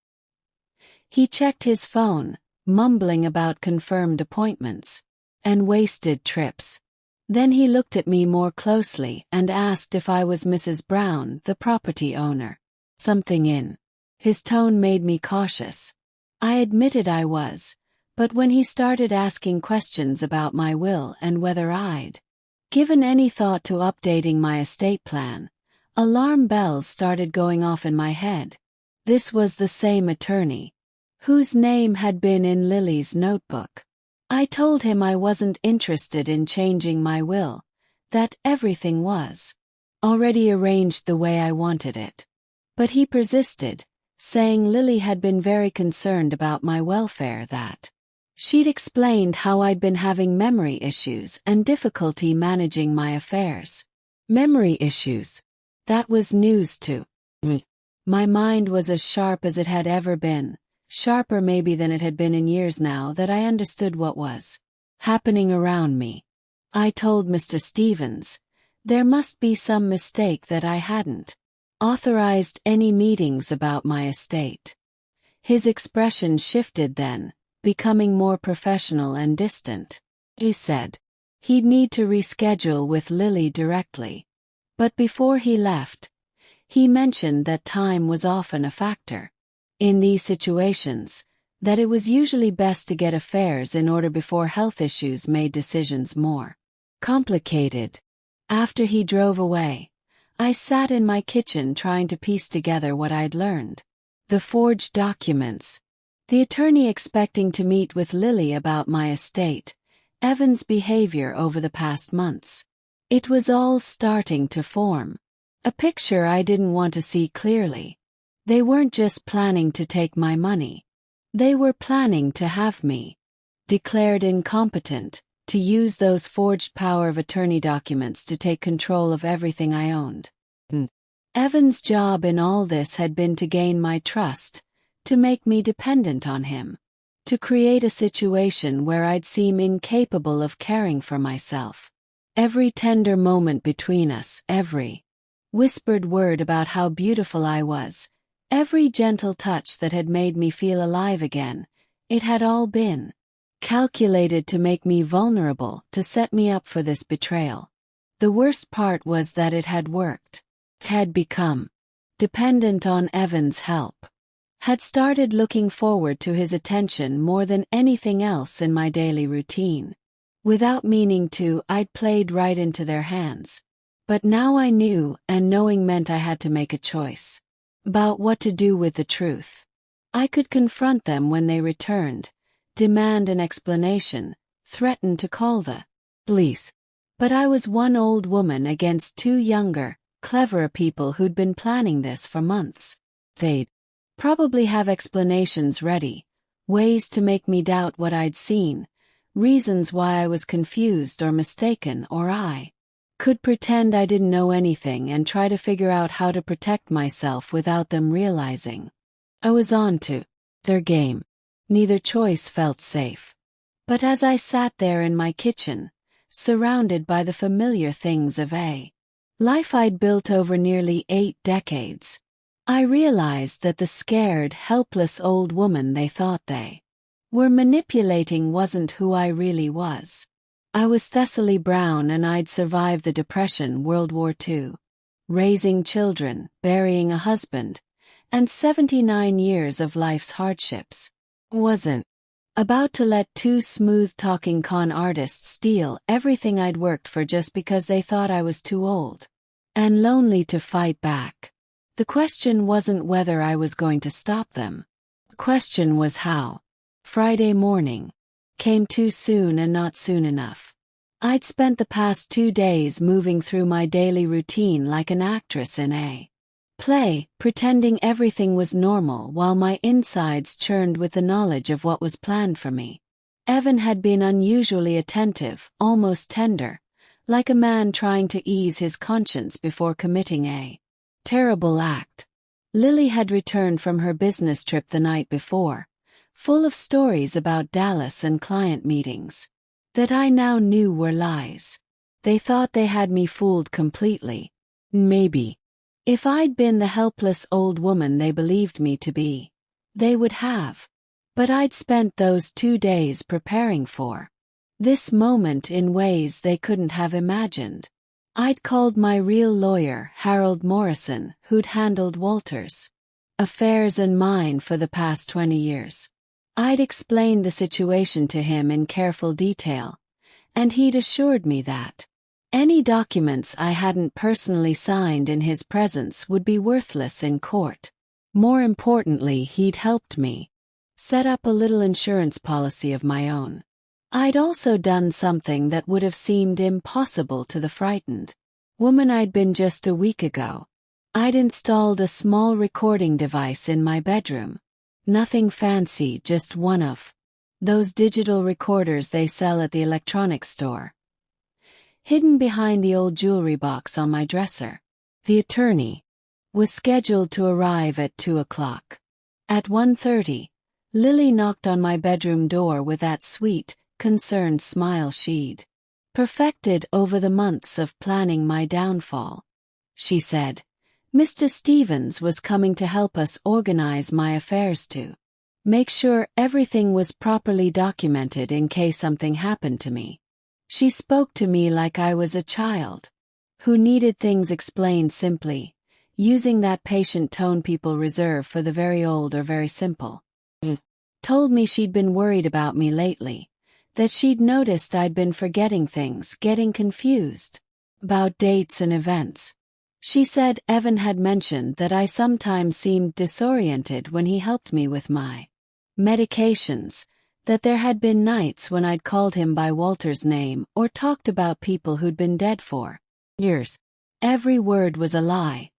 He checked his phone, mumbling about confirmed appointments and wasted trips. Then he looked at me more closely and asked if I was Mrs. Brown, the property owner. Something in his tone made me cautious. I admitted I was, but when he started asking questions about my will and whether I'd given any thought to updating my estate plan, alarm bells started going off in my head. This was the same attorney whose name had been in Lily's notebook. I told him I wasn't interested in changing my will, that everything was already arranged the way I wanted it. But he persisted, saying Lily had been very concerned about my welfare, that she'd explained how I'd been having memory issues and difficulty managing my affairs. Memory issues? That was news to me. My mind was as sharp as it had ever been, sharper maybe than it had been in years now that I understood what was happening around me. I told Mr. Stevens there must be some mistake, that I hadn't authorized any meetings about my estate. His expression shifted then, becoming more professional and distant. He said he'd need to reschedule with Lily directly. But before he left, he mentioned that time was often a factor in these situations, that it was usually best to get affairs in order before health issues made decisions more complicated. After he drove away, I sat in my kitchen trying to piece together what I'd learned. The forged documents, the attorney expecting to meet with Lily about my estate, Evan's behavior over the past months. It was all starting to form. A picture I didn't want to see clearly. They weren't just planning to take my money. They were planning to have me declared incompetent, to use those forged power of attorney documents to take control of everything I owned. Evan's job in all this had been to gain my trust, to make me dependent on him, to create a situation where I'd seem incapable of caring for myself. Every tender moment between us, every whispered word about how beautiful I was, every gentle touch that had made me feel alive again, it had all been calculated to make me vulnerable, to set me up for this betrayal. The worst part was that it had worked. Had become dependent on Evan's help. Had started looking forward to his attention more than anything else in my daily routine. Without meaning to, I'd played right into their hands. But now I knew, and knowing meant I had to make a choice about what to do with the truth. I could confront them when they returned, demand an explanation, threaten to call the police. But I was one old woman against two younger, cleverer people who'd been planning this for months. They'd probably have explanations ready, ways to make me doubt what I'd seen, reasons why I was confused or mistaken, or I could pretend I didn't know anything and try to figure out how to protect myself without them realizing I was on to their game. Neither choice felt safe. But as I sat there in my kitchen, surrounded by the familiar things of a life I'd built over nearly 8 decades, I realized that the scared, helpless old woman they thought they were manipulating wasn't who I really was. I was Thessaly Brown, and I'd survived the Depression, World War II, raising children, burying a husband, and 79 years of life's hardships. Wasn't about to let two smooth-talking con artists steal everything I'd worked for just because they thought I was too old and lonely to fight back. The question wasn't whether I was going to stop them. The question was how. Friday morning came too soon and not soon enough. I'd spent the past 2 days moving through my daily routine like an actress in a play, pretending everything was normal while my insides churned with the knowledge of what was planned for me. Evan had been unusually attentive, almost tender, like a man trying to ease his conscience before committing a terrible act. Lily had returned from her business trip the night before, full of stories about Dallas and client meetings that I now knew were lies. They thought they had me fooled completely. Maybe if I'd been the helpless old woman they believed me to be, they would have. But I'd spent those 2 days preparing for this moment in ways they couldn't have imagined. I'd called my real lawyer, Harold Morrison, who'd handled Walter's affairs and mine for the past 20 years. I'd explained the situation to him in careful detail, and he'd assured me that any documents I hadn't personally signed in his presence would be worthless in court. More importantly, he'd helped me set up a little insurance policy of my own. I'd also done something that would have seemed impossible to the frightened woman I'd been just a week ago. I'd installed a small recording device in my bedroom. Nothing fancy, just one of those digital recorders they sell at the electronics store, hidden behind the old jewelry box on my dresser. The attorney was scheduled to arrive at 2 o'clock. At 1:30, Lily knocked on my bedroom door with that sweet, concerned smile she'd perfected over the months of planning my downfall. She said, "Mr. Stevens was coming to help us organize my affairs to make sure everything was properly documented in case something happened to me." She spoke to me like I was a child who needed things explained simply, using that patient tone people reserve for the very old or very simple. Told me she'd been worried about me lately, that she'd noticed I'd been forgetting things, getting confused about dates and events. She said Evan had mentioned that I sometimes seemed disoriented when he helped me with my medications, that there had been nights when I'd called him by Walter's name or talked about people who'd been dead for years. Every word was a lie,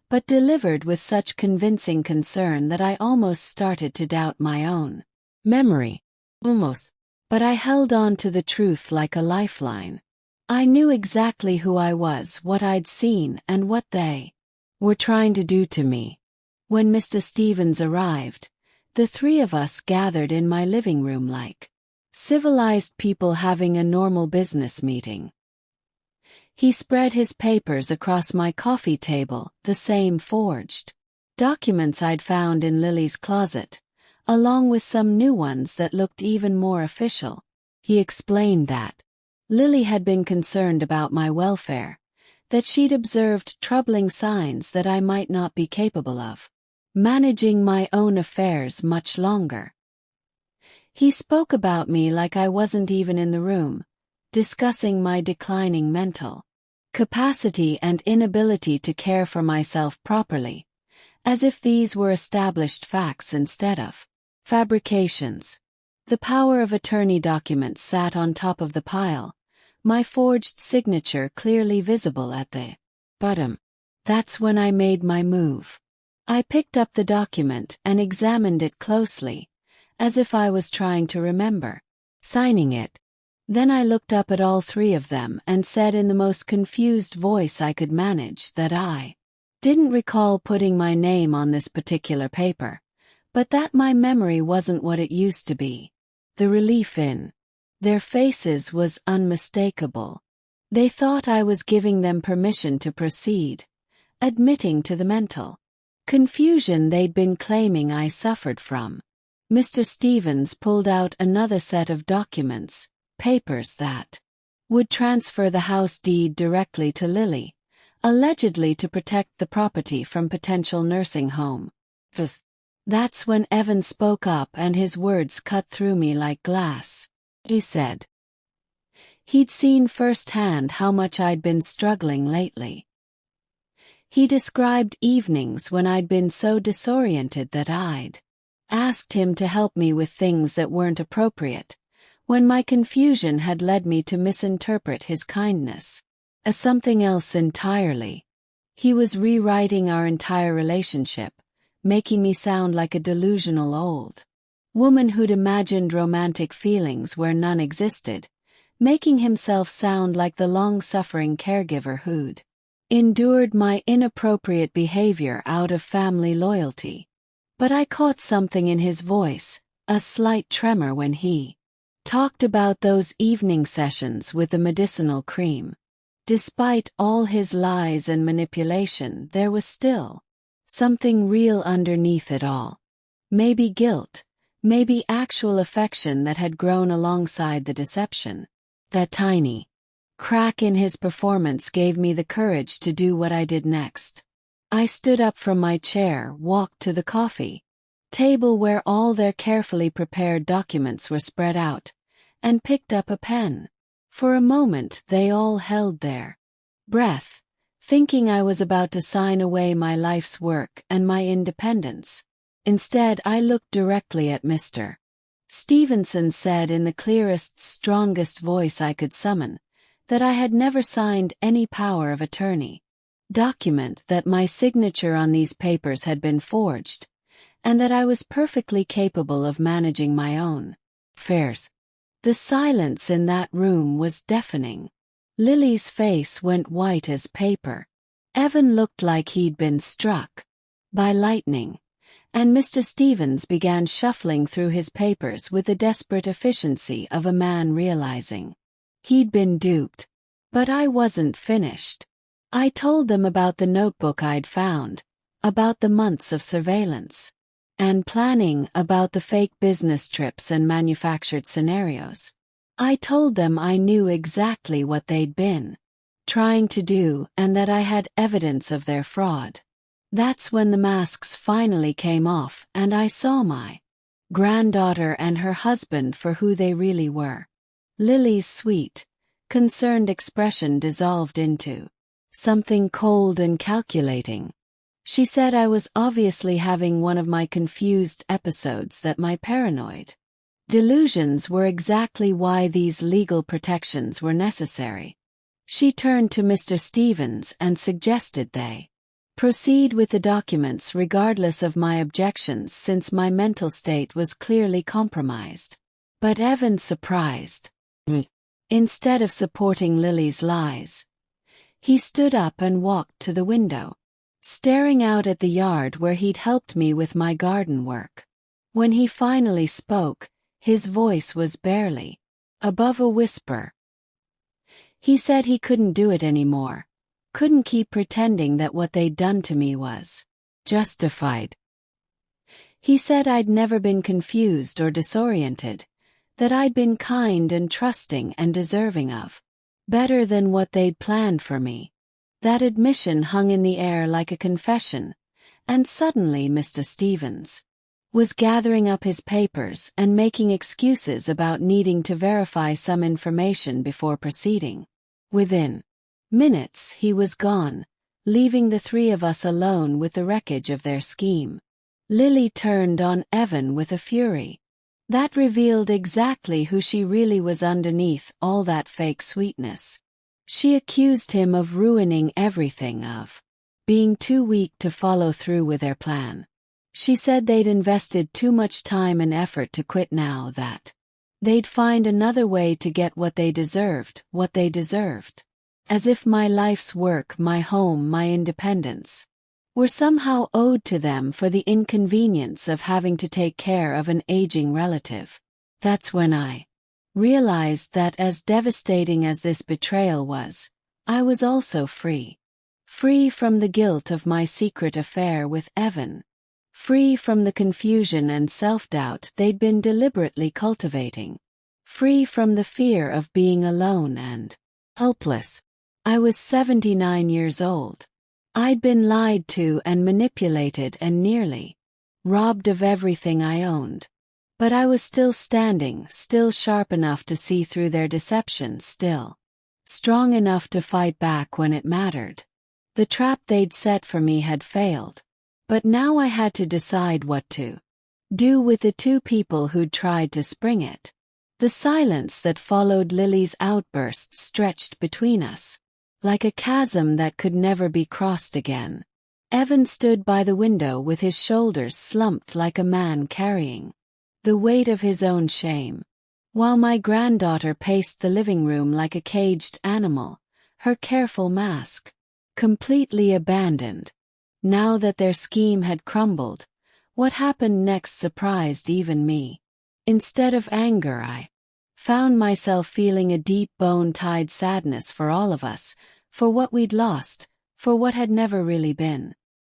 but delivered with such convincing concern that I almost started to doubt my own memory. Almost. But I held on to the truth like a lifeline. I knew exactly who I was, what I'd seen, and what they were trying to do to me. When Mr. Stevens arrived, the three of us gathered in my living room like civilized people having a normal business meeting. He spread his papers across my coffee table, the same forged documents I'd found in Lily's closet, along with some new ones that looked even more official. He explained that Lily had been concerned about my welfare, that she'd observed troubling signs that I might not be capable of managing my own affairs much longer. He spoke about me like I wasn't even in the room, discussing my declining mental capacity and inability to care for myself properly, as if these were established facts instead of fabrications. The power of attorney documents sat on top of the pile, my forged signature clearly visible at the bottom. That's when I made my move. I picked up the document and examined it closely, as if I was trying to remember signing it. Then I looked up at all three of them and said in the most confused voice I could manage that I didn't recall putting my name on this particular paper, but that my memory wasn't what it used to be. The relief in their faces was unmistakable. They thought I was giving them permission to proceed, admitting to the mental confusion they'd been claiming I suffered from. Mr. Stevens pulled out another set of documents, papers that would transfer the house deed directly to Lily, allegedly to protect the property from potential nursing home. That's when Evan spoke up and his words cut through me like glass. He said he'd seen firsthand how much I'd been struggling lately. He described evenings when I'd been so disoriented that I'd asked him to help me with things that weren't appropriate, when my confusion had led me to misinterpret his kindness as something else entirely. He was rewriting our entire relationship, making me sound like a delusional old woman who'd imagined romantic feelings where none existed, making himself sound like the long-suffering caregiver who'd endured my inappropriate behavior out of family loyalty. But I caught something in his voice, a slight tremor when he talked about those evening sessions with the medicinal cream. Despite all his lies and manipulation, there was still something real underneath it all. Maybe guilt, maybe actual affection that had grown alongside the deception. That tiny crack in his performance gave me the courage to do what I did next. I stood up from my chair, walked to the coffee table where all their carefully prepared documents were spread out, and picked up a pen. For a moment they all held their breath, thinking I was about to sign away my life's work and my independence. Instead, I looked directly at Mr. Stevenson, said in the clearest, strongest voice I could summon, that I had never signed any power of attorney document, that my signature on these papers had been forged, and that I was perfectly capable of managing my own affairs. The silence in that room was deafening. Lily's face went white as paper. Evan looked like he'd been struck by lightning, and Mr. Stevens began shuffling through his papers with the desperate efficiency of a man realizing he'd been duped. But I wasn't finished. I told them about the notebook I'd found, about the months of surveillance and planning, about the fake business trips and manufactured scenarios. I told them I knew exactly what they'd been trying to do and that I had evidence of their fraud. That's when the masks finally came off and I saw my granddaughter and her husband for who they really were. Lily's sweet, concerned expression dissolved into something cold and calculating. She said I was obviously having one of my confused episodes, that my paranoid delusions were exactly why these legal protections were necessary. She turned to Mr. Stevens and suggested they proceed with the documents regardless of my objections since my mental state was clearly compromised. But Evan surprised me. Instead of supporting Lily's lies, he stood up and walked to the window, staring out at the yard where he'd helped me with my garden work. When he finally spoke, his voice was barely above a whisper. He said he couldn't do it anymore, couldn't keep pretending that what they'd done to me was justified. He said I'd never been confused or disoriented, that I'd been kind and trusting and deserving of better than what they'd planned for me. That admission hung in the air like a confession, and suddenly Mr. Stevens was gathering up his papers and making excuses about needing to verify some information before proceeding. Within minutes he was gone, leaving the three of us alone with the wreckage of their scheme. Lily turned on Evan with a fury that revealed exactly who she really was underneath all that fake sweetness. She accused him of ruining everything, of being too weak to follow through with their plan. She said they'd invested too much time and effort to quit now, that they'd find another way to get what they deserved, as if my life's work, my home, my independence were somehow owed to them for the inconvenience of having to take care of an aging relative. That's when I realized that as devastating as this betrayal was, I was also free. Free from the guilt of my secret affair with Evan. Free from the confusion and self-doubt they'd been deliberately cultivating. Free from the fear of being alone and helpless. I was 79 years old. I'd been lied to and manipulated and nearly robbed of everything I owned. But I was still standing, still sharp enough to see through their deception, still strong enough to fight back when it mattered. The trap they'd set for me had failed. But now I had to decide what to do with the two people who'd tried to spring it. The silence that followed Lily's outbursts stretched between us, like a chasm that could never be crossed again. Evan stood by the window with his shoulders slumped like a man carrying the weight of his own shame, while my granddaughter paced the living room like a caged animal, her careful mask completely abandoned. Now that their scheme had crumbled, what happened next surprised even me. Instead of anger, I found myself feeling a deep bone-tied sadness for all of us, for what we'd lost, for what had never really been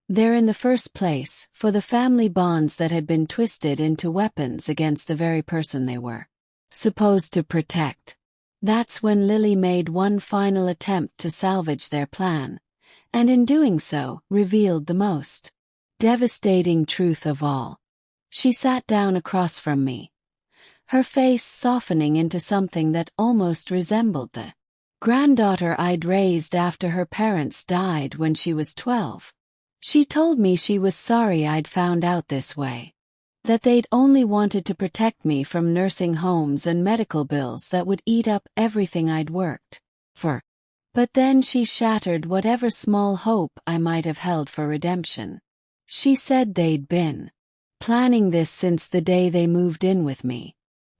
there in the first place, for the family bonds that had been twisted into weapons against the very person they were supposed to protect. That's when Lily made one final attempt to salvage their plan, and in doing so, revealed the most devastating truth of all. She sat down across from me, her face softening into something that almost resembled the granddaughter I'd raised after her parents died when she was 12. She told me she was sorry I'd found out this way, that they'd only wanted to protect me from nursing homes and medical bills that would eat up everything I'd worked for. But then she shattered whatever small hope I might have held for redemption. She said they'd been planning this since the day they moved in with me.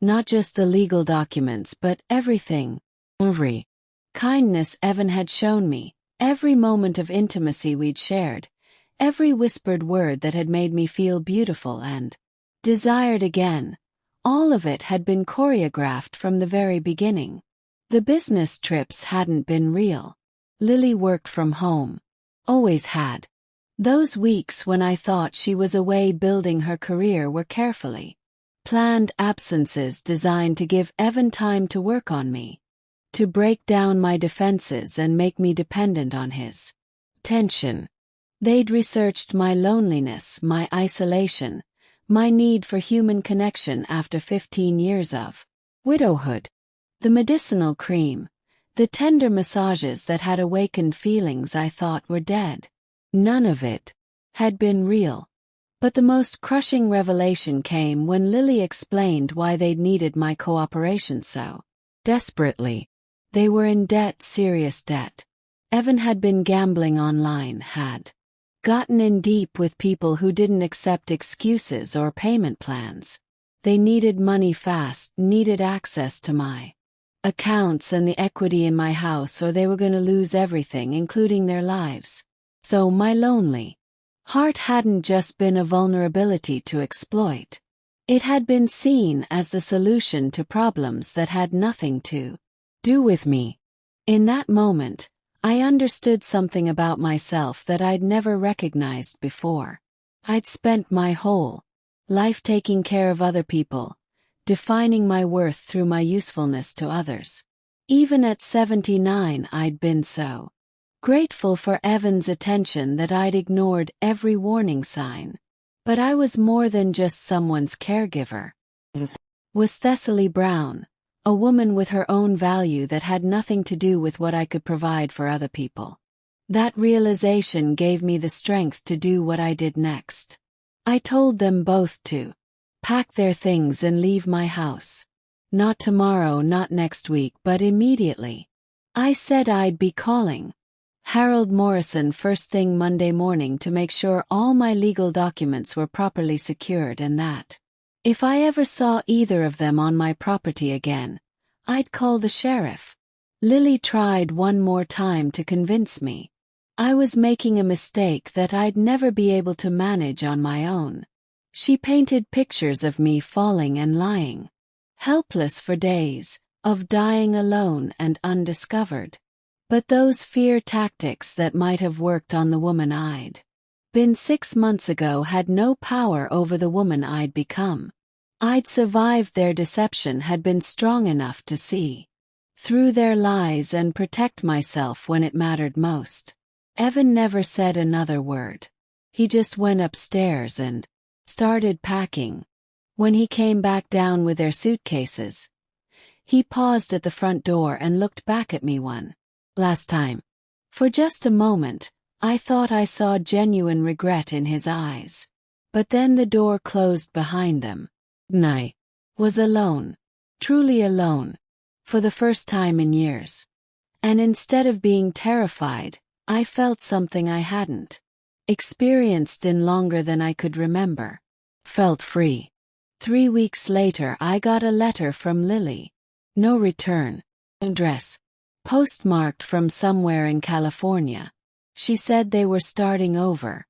Not just the legal documents, but everything. Every kindness Evan had shown me, every moment of intimacy we'd shared, every whispered word that had made me feel beautiful and desired again, all of it had been choreographed from the very beginning. The business trips hadn't been real. Lily worked from home. Always had. Those weeks when I thought she was away building her career were carefully planned absences designed to give Evan time to work on me, to break down my defenses and make me dependent on his attention. They'd researched my loneliness, my isolation, my need for human connection after 15 years of widowhood. The medicinal cream, the tender massages that had awakened feelings I thought were dead. None of it had been real. But the most crushing revelation came when Lily explained why they'd needed my cooperation so desperately. They were in debt, serious debt. Evan had been gambling online, had gotten in deep with people who didn't accept excuses or payment plans. They needed money fast, needed access to my accounts and the equity in my house, or they were going to lose everything, including their lives. So my lonely heart hadn't just been a vulnerability to exploit. It had been seen as the solution to problems that had nothing to do with me. In that moment, I understood something about myself that I'd never recognized before. I'd spent my whole life taking care of other people, defining my worth through my usefulness to others. Even at 79, I'd been so grateful for Evan's attention that I'd ignored every warning sign. But I was more than just someone's caregiver. Was Thessaly Brown, a woman with her own value that had nothing to do with what I could provide for other people. That realization gave me the strength to do what I did next. I told them both to pack their things and leave my house. Not tomorrow, not next week, but immediately. I said I'd be calling Harold Morrison first thing Monday morning to make sure all my legal documents were properly secured, and that if I ever saw either of them on my property again, I'd call the sheriff. Lily tried one more time to convince me I was making a mistake that I'd never be able to manage on my own. She painted pictures of me falling and lying, helpless for days, of dying alone and undiscovered. But those fear tactics that might have worked on the woman I'd been 6 months ago had no power over the woman I'd become. I'd survived their deception, had been strong enough to see through their lies and protect myself when it mattered most. Evan never said another word. He just went upstairs and started packing. When he came back down with their suitcases, he paused at the front door and looked back at me one last time. For just a moment, I thought I saw genuine regret in his eyes. But then the door closed behind them. And I was alone, truly alone, for the first time in years. And instead of being terrified, I felt something I hadn't experienced in longer than I could remember. Felt free. 3 weeks later, I got a letter from Lily. No return address. Postmarked from somewhere in California. She said they were starting over.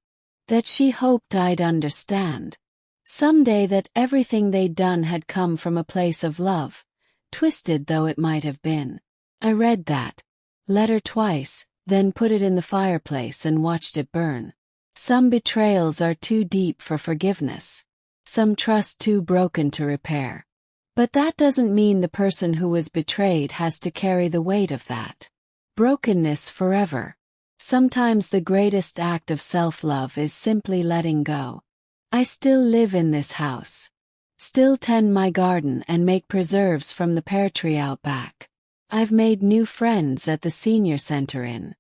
That she hoped I'd understand someday that everything they'd done had come from a place of love, twisted though it might have been. I read that letter twice, then put it in the fireplace and watched it burn. Some betrayals are too deep for forgiveness. Some trust too broken to repair. But that doesn't mean the person who was betrayed has to carry the weight of that brokenness forever. Sometimes the greatest act of self-love is simply letting go. I still live in this house. Still tend my garden and make preserves from the pear tree out back. I've made new friends at the senior center in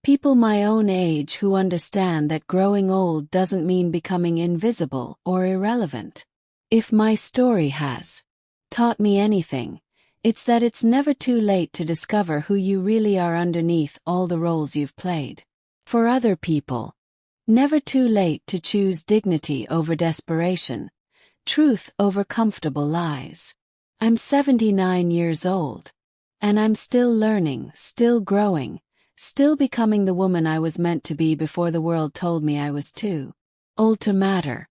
people my own age who understand that growing old doesn't mean becoming invisible or irrelevant. If my story has taught me anything, it's that it's never too late to discover who you really are underneath all the roles you've played. For other people, never too late to choose dignity over desperation, truth over comfortable lies. I'm 79 years old, and I'm still learning, still growing, still becoming the woman I was meant to be before the world told me I was too old to matter.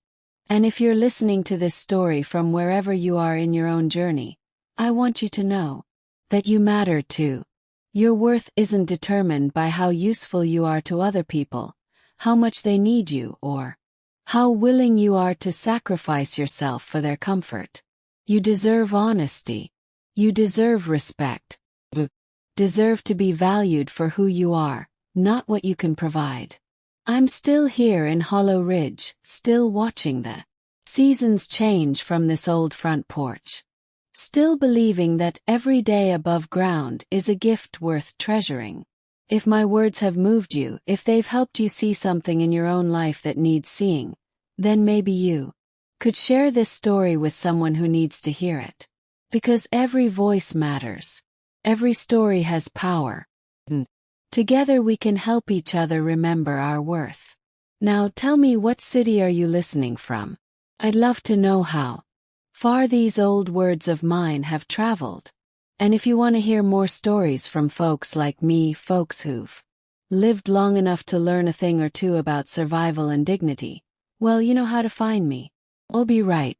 And if you're listening to this story from wherever you are in your own journey, I want you to know that you matter too. Your worth isn't determined by how useful you are to other people, how much they need you, or how willing you are to sacrifice yourself for their comfort. You deserve honesty. You deserve respect. Deserve to be valued for who you are, not what you can provide. I'm still here in Hollow Ridge, still watching the seasons change from this old front porch. Still believing that every day above ground is a gift worth treasuring. If my words have moved you, if they've helped you see something in your own life that needs seeing, then maybe you could share this story with someone who needs to hear it. Because every voice matters. Every story has power. Together we can help each other remember our worth. Now tell me, what city are you listening from? I'd love to know how far these old words of mine have traveled. And if you want to hear more stories from folks like me, folks who've lived long enough to learn a thing or two about survival and dignity, well, you know how to find me. I'll be right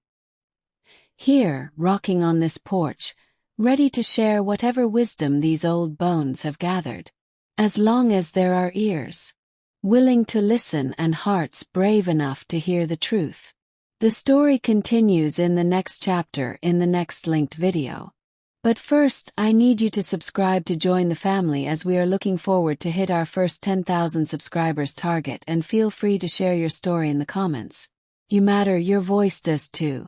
here, rocking on this porch, ready to share whatever wisdom these old bones have gathered. As long as there are ears willing to listen and hearts brave enough to hear the truth. The story continues in the next chapter in the next linked video. But first, I need you to subscribe to join the family, as we are looking forward to hit our first 10,000 subscribers target, and feel free to share your story in the comments. You matter, your voice does too.